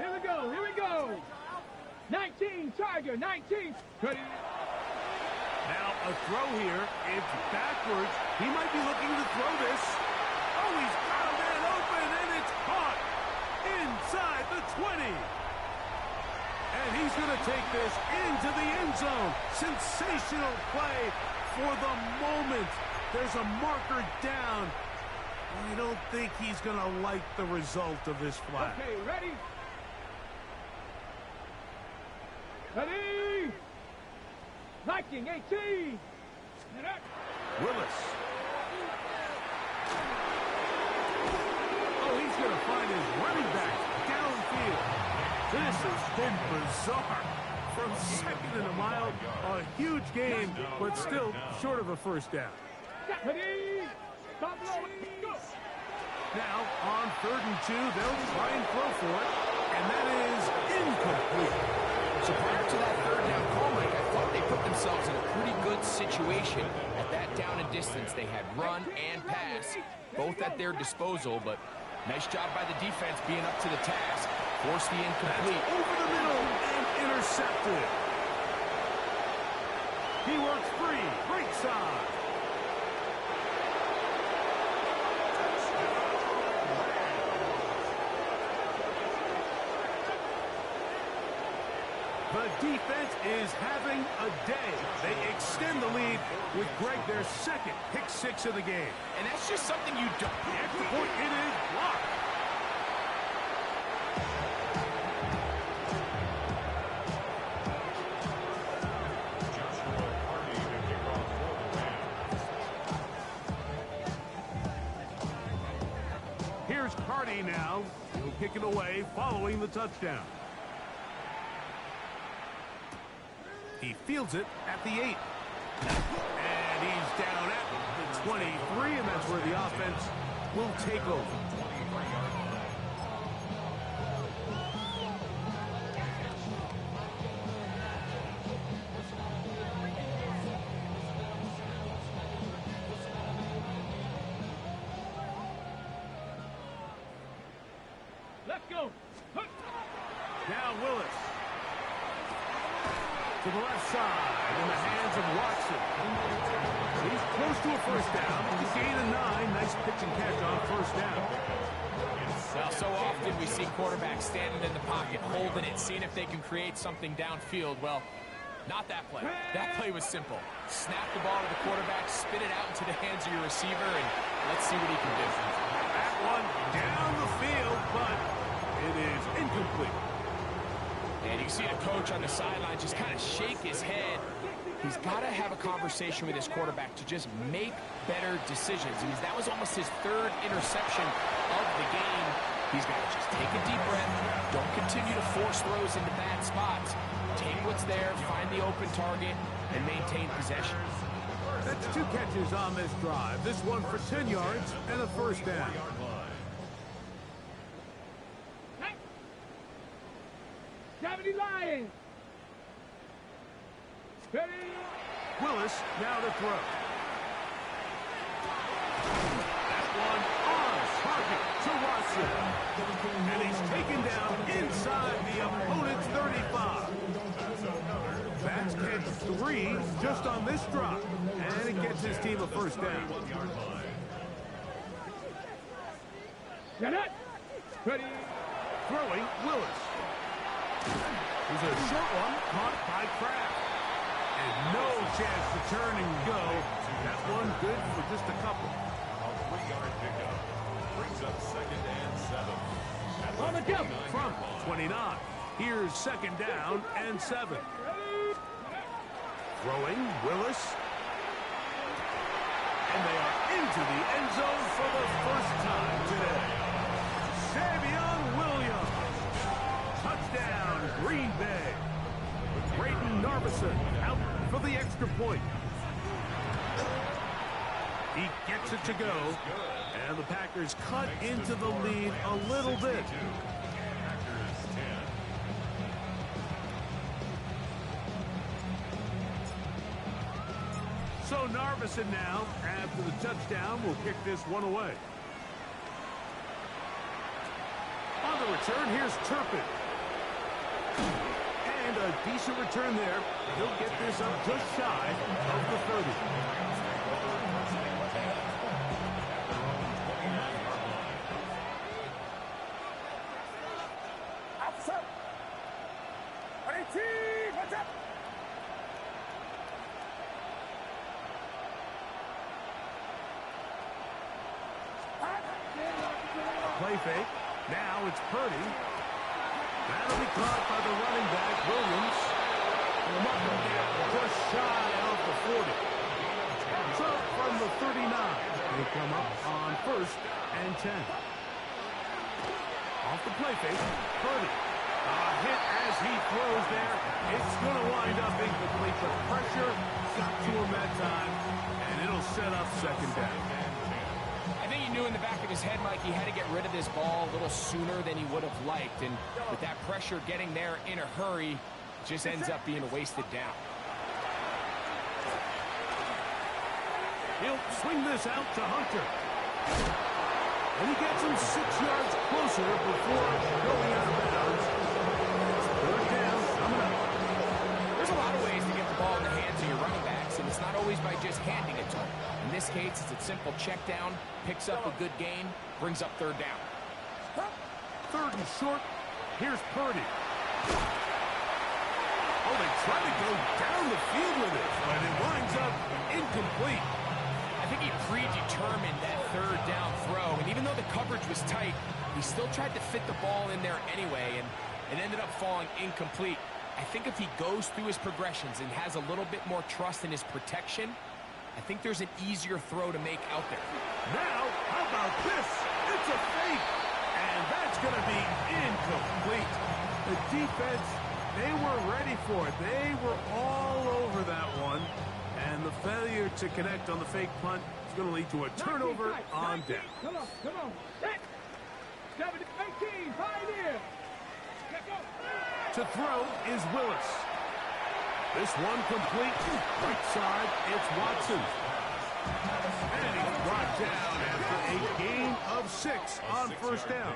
Speaker 6: Here we go. 19, Tiger, 19. Ready.
Speaker 3: Now a throw here. It's backwards. He might be looking to throw this. Oh, he's got a man open, and it's caught inside the 20. And he's going to take this into the end zone. Sensational play for the moment. There's a marker down. I don't think he's going to like the result of this flag.
Speaker 6: Okay, ready? Ready! Viking 18!
Speaker 3: Willis. Oh, he's going to find his running back downfield. This has been bizarre. From second and a mile, a huge gain, but still short of a first down.
Speaker 6: Ready! Stop low! Go!
Speaker 3: Now, on 3rd and 2, they'll try and throw for it, and that is incomplete.
Speaker 5: So prior to that third down call, Mike, I thought they put themselves in a pretty good situation at that down and distance. They had run and pass, both at their disposal, but nice job by the defense being up to the task. Forced the incomplete.
Speaker 3: That's over the middle and intercepted. He works free, right side. The defense is having a day. They extend the lead with Greg, their second pick 6 of the game.
Speaker 5: And that's just something you don't...
Speaker 3: The extra point, it is blocked.
Speaker 4: Joshua Hardy, the kickoff for the Rams.
Speaker 3: Here's Cardi now. He'll kick it away following the touchdown. He fields it at the 8. And he's down at the 23, and that's where the offense will take over.
Speaker 6: Let's go.
Speaker 3: Now Willis. To the left side, in the hands of Watson. He's close to a first down. He's gain of 9. Nice pitch and catch on first down.
Speaker 5: Well, so often we see quarterbacks standing in the pocket, holding it, seeing if they can create something downfield. Well, not that play. That play was simple. Snap the ball to the quarterback, spit it out into the hands of your receiver, and let's see what he can do.
Speaker 3: That one down the field, but it is incomplete.
Speaker 5: And you can see the coach on the sideline just kind of shake his head. He's got to have a conversation with his quarterback to just make better decisions. I mean, that was almost his 3rd interception of the game. He's got to just take a deep breath. Don't continue to force throws into bad spots. Take what's there, find the open target, and maintain possession.
Speaker 3: That's 2 catches on this drive. This one for 10 yards and a first down.
Speaker 6: Gravity Lions. Ready.
Speaker 3: Willis now to throw. That one on target to Watson. And he's taken down inside the opponent's 35. That's catch 3 just on this drop. And it gets his team a first down.
Speaker 6: Get it. Ready.
Speaker 3: Throwing, Willis. There's a short one caught by Kraft. And no chance to turn and go. That one good for just a couple.
Speaker 4: A 3-yard pickup brings up 2nd and 7.
Speaker 6: On the jump.
Speaker 3: From 29. Here's 2nd down and 7. Throwing, Willis. And they are into the end zone for the first time today. Savion Williams. Touchdown, Green Bay. Brayden Narbison out for the extra point. He gets it to go. And the Packers cut into the lead a little bit. So Narbison now, after the touchdown, will kick this one away. On the return, here's Turpin. And a decent return there. He'll get this up just shy of the 30. Play fake. Now it's Purdy. That'll be caught by the running back, Williams. And the muffin gap just shy of the 40. So from the 39, they come up on 1st and 10. Off the play fake, Purdy. A hit as he throws there. It's going to wind up incomplete. The pressure got to him that time, and it'll set up 2nd down.
Speaker 5: I think he knew in the back of his head, Mike, he had to get rid of this ball a little sooner than he would have liked. And with that pressure getting there in a hurry, it just ends up being a wasted down.
Speaker 3: He'll swing this out to Hunter. And he gets him 6 yards closer before going out of bounds. 3rd down, coming up.
Speaker 5: There's a lot of ways to get the ball in the hands of your running backs, and it's not always by just handing it to them. In this case, it's a simple check down, picks up a good gain, brings up 3rd down.
Speaker 3: 3rd and short. Here's Purdy. Oh, they try to go down the field with it, but it winds up incomplete.
Speaker 5: I think he predetermined that 3rd down throw, and even though the coverage was tight, he still tried to fit the ball in there anyway, and it ended up falling incomplete. I think if he goes through his progressions and has a little bit more trust in his protection, I think there's an easier throw to make out there.
Speaker 3: Now, how about this? It's a fake, and that's going to be incomplete. The defense, they were ready for it. They were all over that one, and the failure to connect on the fake punt is going to lead to a turnover on down.
Speaker 6: Come on, come on. 18, Pioneer. Let's go.
Speaker 3: To throw is Willis. This one complete. Right side, it's Watson. And he's brought down after a gain of 6 on 1st down.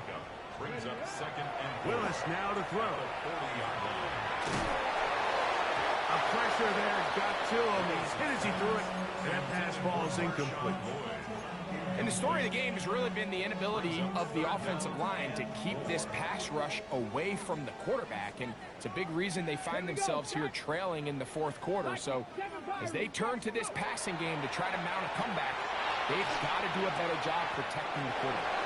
Speaker 4: Brings up 2nd and 4.
Speaker 3: Willis now to throw.
Speaker 4: 40-yard line.
Speaker 3: A pressure there got to him. He's hit as he threw it. And that pass ball is incomplete.
Speaker 5: And the story of the game has really been the inability of the offensive line to keep this pass rush away from the quarterback. And it's a big reason they find themselves here trailing in the 4th quarter. So as they turn to this passing game to try to mount a comeback, they've got to do a better job protecting the quarterback.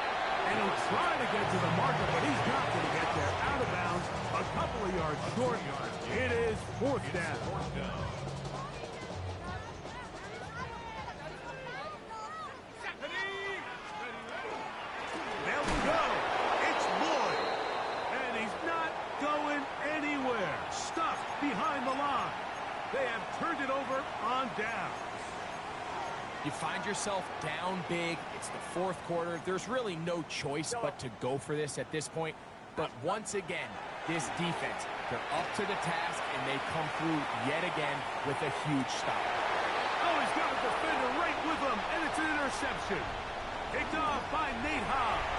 Speaker 3: And he'll try to get to the marker, but he's not going to get there. Out of bounds, a couple of yards short. It is 4th down. There we go. It's Lloyd. And he's not going anywhere. Stuffed behind the line. They have turned it over on down.
Speaker 5: You find yourself down big. It's the 4th quarter. There's really no choice but to go for this at this point. But once again, this defense, they're up to the task, and they come through yet again with a huge stop.
Speaker 3: Oh, he's got a defender right with him, and it's an interception. Picked off by Nate Hobbs.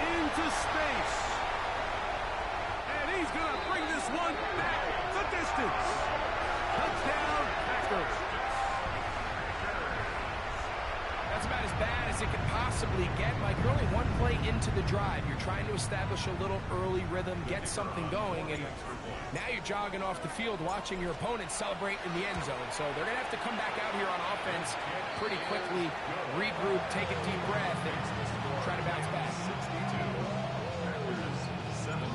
Speaker 3: Into space. And he's going to bring this one back the distance. Touchdown, Packers.
Speaker 5: That's about as bad as it could possibly get. Mike, you're only one play into the drive. You're trying to establish a little early rhythm, get something going, and now you're jogging off the field watching your opponent celebrate in the end zone. So they're going to have to come back out here on offense pretty quickly, regroup, take a deep breath, and try to bounce back.
Speaker 4: 17.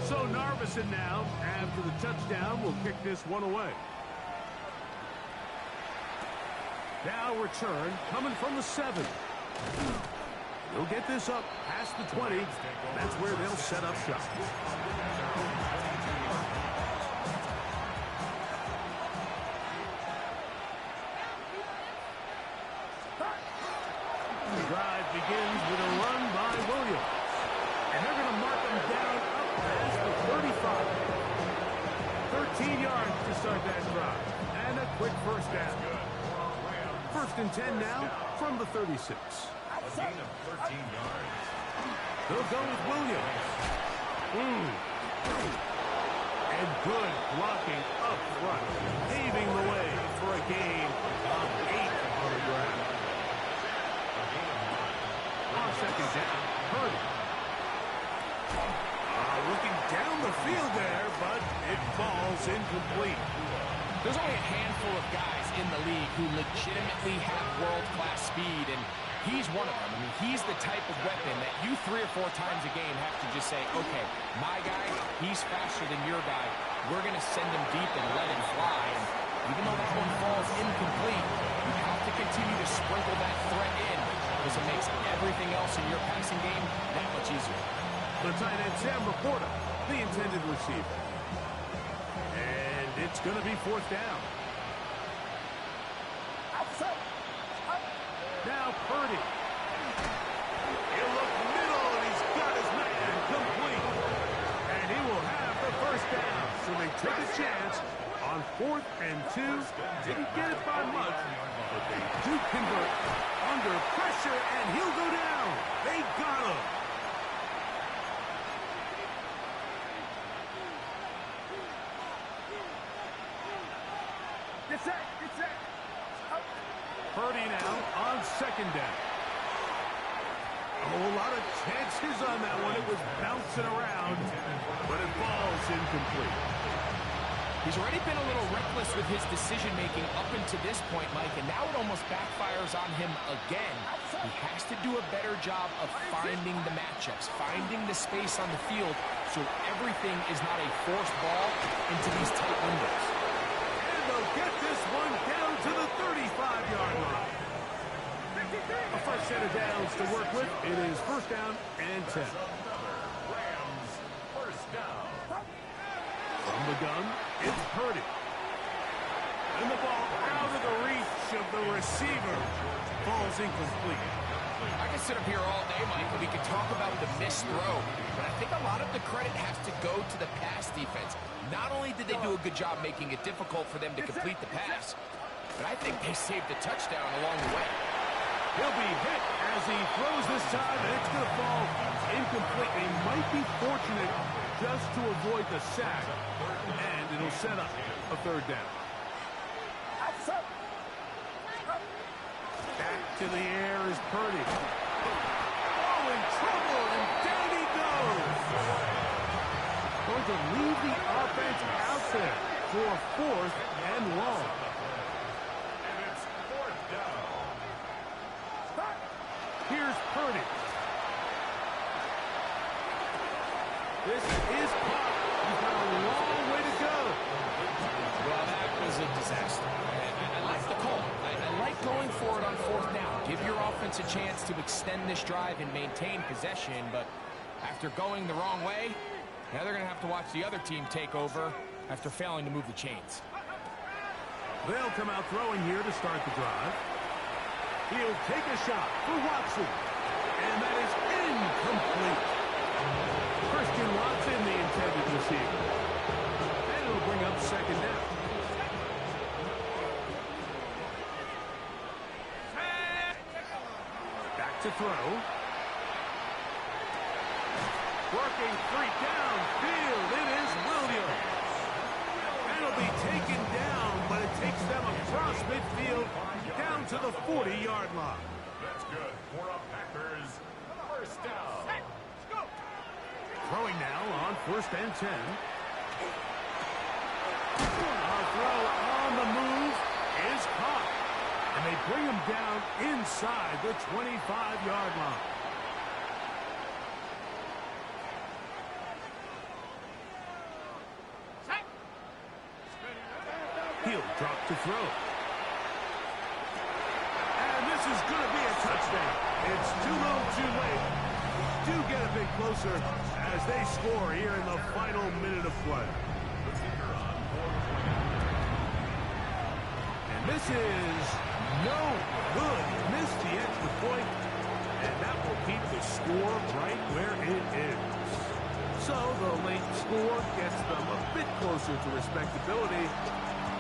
Speaker 3: So Narveson now, after the touchdown, will kick this one away. Now return, coming from the 7. He'll get this up past the 20. That's where they'll set up shop. The drive begins with a run by Williams. And they're going to mark him down up past the 35. 13 yards to start that drive. And a quick first down. First and 10 now from the 36.
Speaker 4: A gain of 13 yards.
Speaker 3: They'll go with Williams. And good blocking up front, paving the way for a gain of 8 on the ground. On second down, Purdy. Looking down the field there, but it falls incomplete.
Speaker 5: There's only a handful of guys in the league who legitimately have world-class speed, and he's one of them. I mean, he's the type of weapon that you 3 or 4 times a game have to just say, okay, my guy, he's faster than your guy. We're going to send him deep and let him fly. And even though that one falls incomplete, you have to continue to sprinkle that threat in because it makes everything else in your passing game that much easier.
Speaker 3: The tight end, Sam Laporta, the intended receiver. And it's going to be fourth down. Now Purdy. He'll look middle, and he's got his man complete. And he will have the first down. So they took a chance on 4th and 2. Didn't get it by much, but they do convert under pressure, and he'll go down. They got him. Purdy now on second down. Oh, a lot of chances on that one. It was bouncing around, but it falls incomplete.
Speaker 5: He's already been a little reckless with his decision-making up until this point, Mike, and now it almost backfires on him again. He has to do a better job of finding the matchups, finding the space on the field, so everything is not a forced ball into these tight windows.
Speaker 3: And they'll get this one down to the 35-yard line. A fresh set of downs to work with. It is first down and 10.
Speaker 4: Rams, first down.
Speaker 3: From the gun, it's Purdy. And the ball out of the reach of the receiver. Falls incomplete.
Speaker 5: I can sit up here all day, Mike, and we can talk about the missed throw, but I think a lot of the credit has to go to the pass defense. Not only did they do a good job making it difficult for them to complete the pass, but I think they saved the touchdown along the way.
Speaker 3: He'll be hit as he throws this time, and it's going to fall incomplete. They might be fortunate just to avoid the sack, and it'll set up a third down. Back to the air is Purdy. Oh, in trouble, and down he goes. Going to leave the offense out there for 4th and long.
Speaker 4: And it's fourth down.
Speaker 3: Here's Purdy. This is caught. He's got a long way to go.
Speaker 5: Well, that was a disaster. I like the call. I like going for it on 4th down. Give your offense a chance to extend this drive and maintain possession, but after going the wrong way, now they're going to have to watch the other team take over after failing to move the chains.
Speaker 3: They'll come out throwing here to start the drive. He'll take a shot for Watson. And that is incomplete. Christian Watson, the intended receiver. And it'll bring up throw. Working free downfield. It is Williams. That'll be taken down, but it takes them across midfield down to the 40-yard line.
Speaker 4: That's good. For a Packers first down.
Speaker 6: Let's go.
Speaker 3: Throwing now on 1st and 10. A throw on the move is caught. And they bring him down inside the 25-yard line. He'll drop to throw. And this is going to be a touchdown. It's too little too late. Do get a bit closer as they score here in the final minute of play. And this is no good. Missed the extra point, and that will keep the score right where it is. So the late score gets them a bit closer to respectability.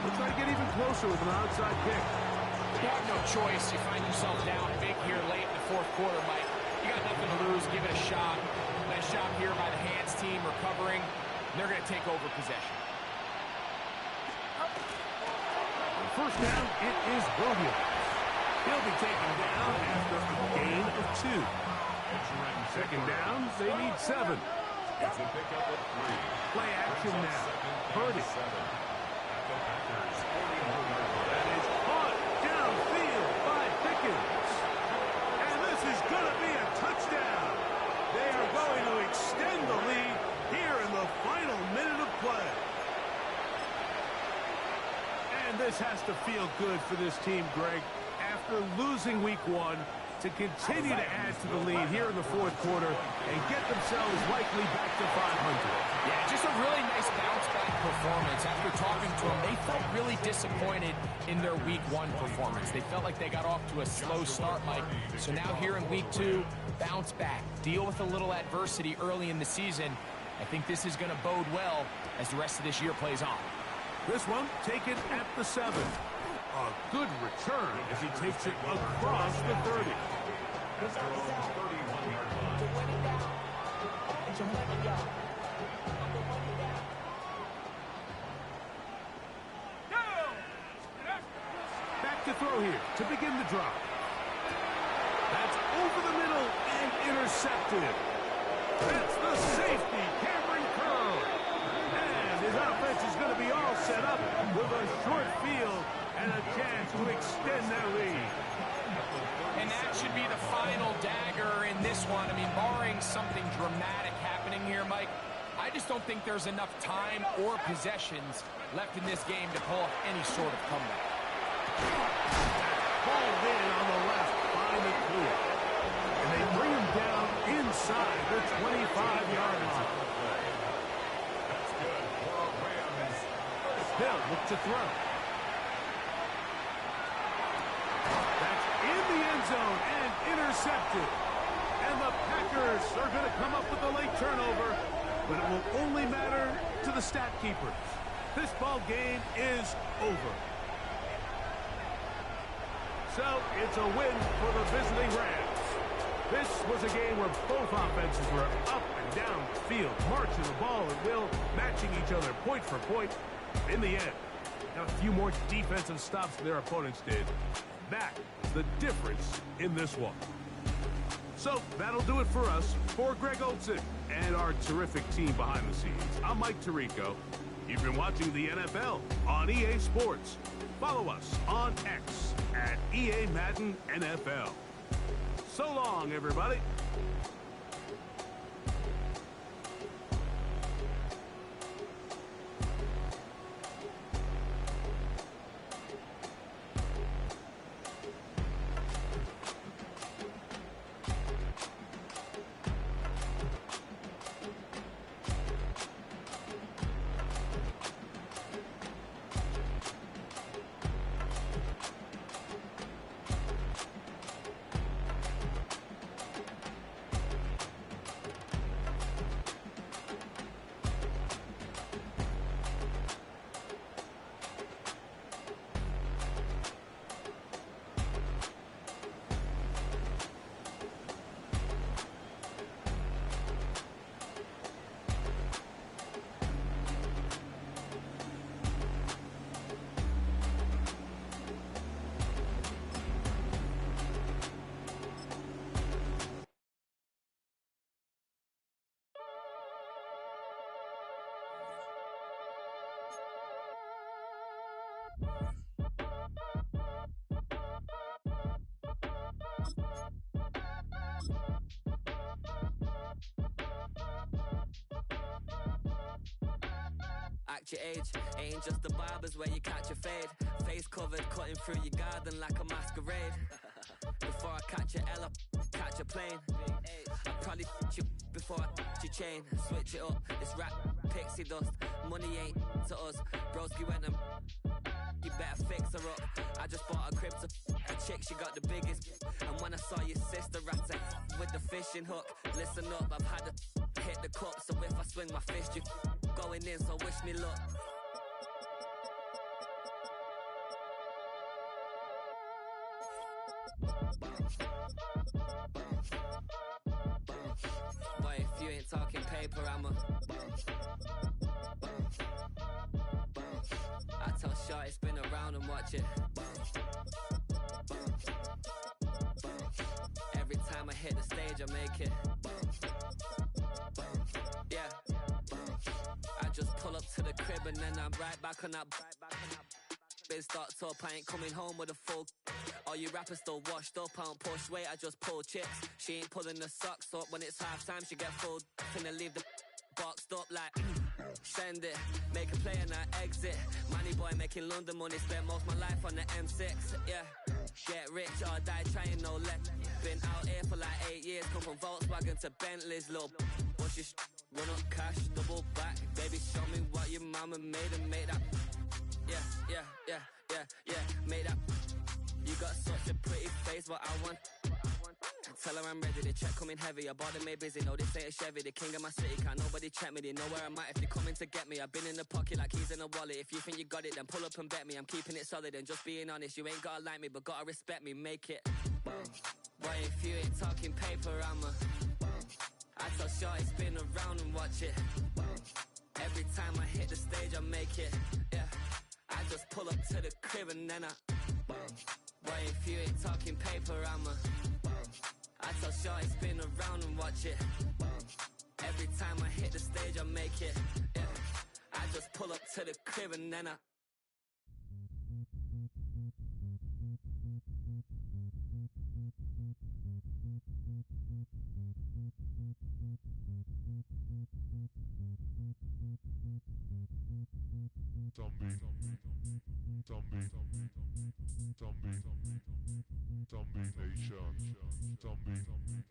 Speaker 3: We'll try to get even closer with an onside kick.
Speaker 5: You have no choice. You find yourself down big here late in the 4th quarter, Mike. You got nothing to lose. Give it a shot. Nice job here by the hands team recovering. They're going to take over possession.
Speaker 3: On 1st down, it is Williams. He'll be taken down after a gain of 2. 2nd down, they need 7.
Speaker 4: It's a pickup of 3.
Speaker 3: Play action now. Purdy. That is caught downfield by Pickens. And this is going to be a touchdown. They are going to extend the lead here in the final minute of play. And this has to feel good for this team, Greg. After losing week 1, to continue to add to the lead here in the 4th quarter and get themselves likely back to 500.
Speaker 5: Yeah, just a really nice bounce-back performance. After talking to them, they felt really disappointed in their Week 1 performance. They felt like they got off to a slow start, Mike. So now here in Week 2, bounce back, deal with a little adversity early in the season. I think this is going to bode well as the rest of this year plays on.
Speaker 3: This one taken at the 7. A good return as he takes it across the 30.
Speaker 4: That's their own 31-yard line.
Speaker 3: Back to throw here to begin the drop. That's over the middle and intercepted. That's the safety, Cameron Curl. And his offense is going to be all set up with a short field and a chance to extend their lead.
Speaker 5: And that should be the final dagger in this one. I mean, barring something dramatic happening here, Mike, I just don't think there's enough time or possessions left in this game to pull off any sort of comeback.
Speaker 3: Ball in on the left by McCool. And they bring him down inside the 25-yard line.
Speaker 4: That's good for a Rams.
Speaker 3: Hill look to throw. That's in the end zone and intercepted. And the Packers are going to come up with a late turnover, but it will only matter to the stat keepers. This ball game is over. So it's a win for the visiting Rams. This was a game where both offenses were up and down the field, marching the ball at will, matching each other point for point. In the end, got a few more defensive stops than their opponents did. That is the difference in this one. So that'll do it for us. For Greg Olson and our terrific team behind the scenes, I'm Mike Tirico. You've been watching the NFL on EA Sports. Follow us on X at EA Madden NFL. So long, everybody.
Speaker 8: match your age. Ain't just the barbers where you catch a fade. Face covered, cutting through your garden like a masquerade. Before I catch a L up, catch a plane. I probably you before I your chain. Switch it up, this rap pixie dust. Money ain't to us. Broski went and you better fix her up. I just bought a crib to a chick, she got the biggest. And when I saw your sister at it with the fishing hook, listen up, I've had to hit the cup. So if I swing my fist, you going in, so wish me luck. Boy, if you ain't talking paper, I'm a I tell Shorty spin around and watch it. Every time I hit the stage, I make it. Yeah. I just pull up to the crib and then I'm right back on that. Been stocked up, I ain't coming home with a full. All you rappers still washed up, I don't push weight, I just pull chips. She ain't pulling the socks up when it's half time, she get full. Finna leave the boxed up like send it, make a play and I exit. Money boy making London money, spent most of my life on the M6. Yeah, get rich or die trying, no let. Been out here for like 8 years, come from Volkswagen to Bentley's. Little bushes, run up cash, double back. Baby, show me what your mama made and make that. Yeah, make that. You got such a pretty face, what I want. Tell her I'm ready, the check coming heavy. I bought them made busy, no this ain't a Chevy. The king of my city, can't nobody check me. They know where I'm at if they coming to get me. I've been in the pocket like keys in a wallet. If you think you got it, then pull up and bet me. I'm keeping it solid and just being honest. You ain't gotta like me, but gotta respect me, make it. Boy, if you ain't talking paper, I'm a I tell Shorty spin around and watch it. Every time I hit the stage, I make it. Yeah, I just pull up to the crib and then I boy, if you ain't talking paper, I'm a I tell Shorty spin around and watch it. Every time I hit the stage, I make it. Yeah, I just pull up to the crib and then I
Speaker 9: Zombie Nation.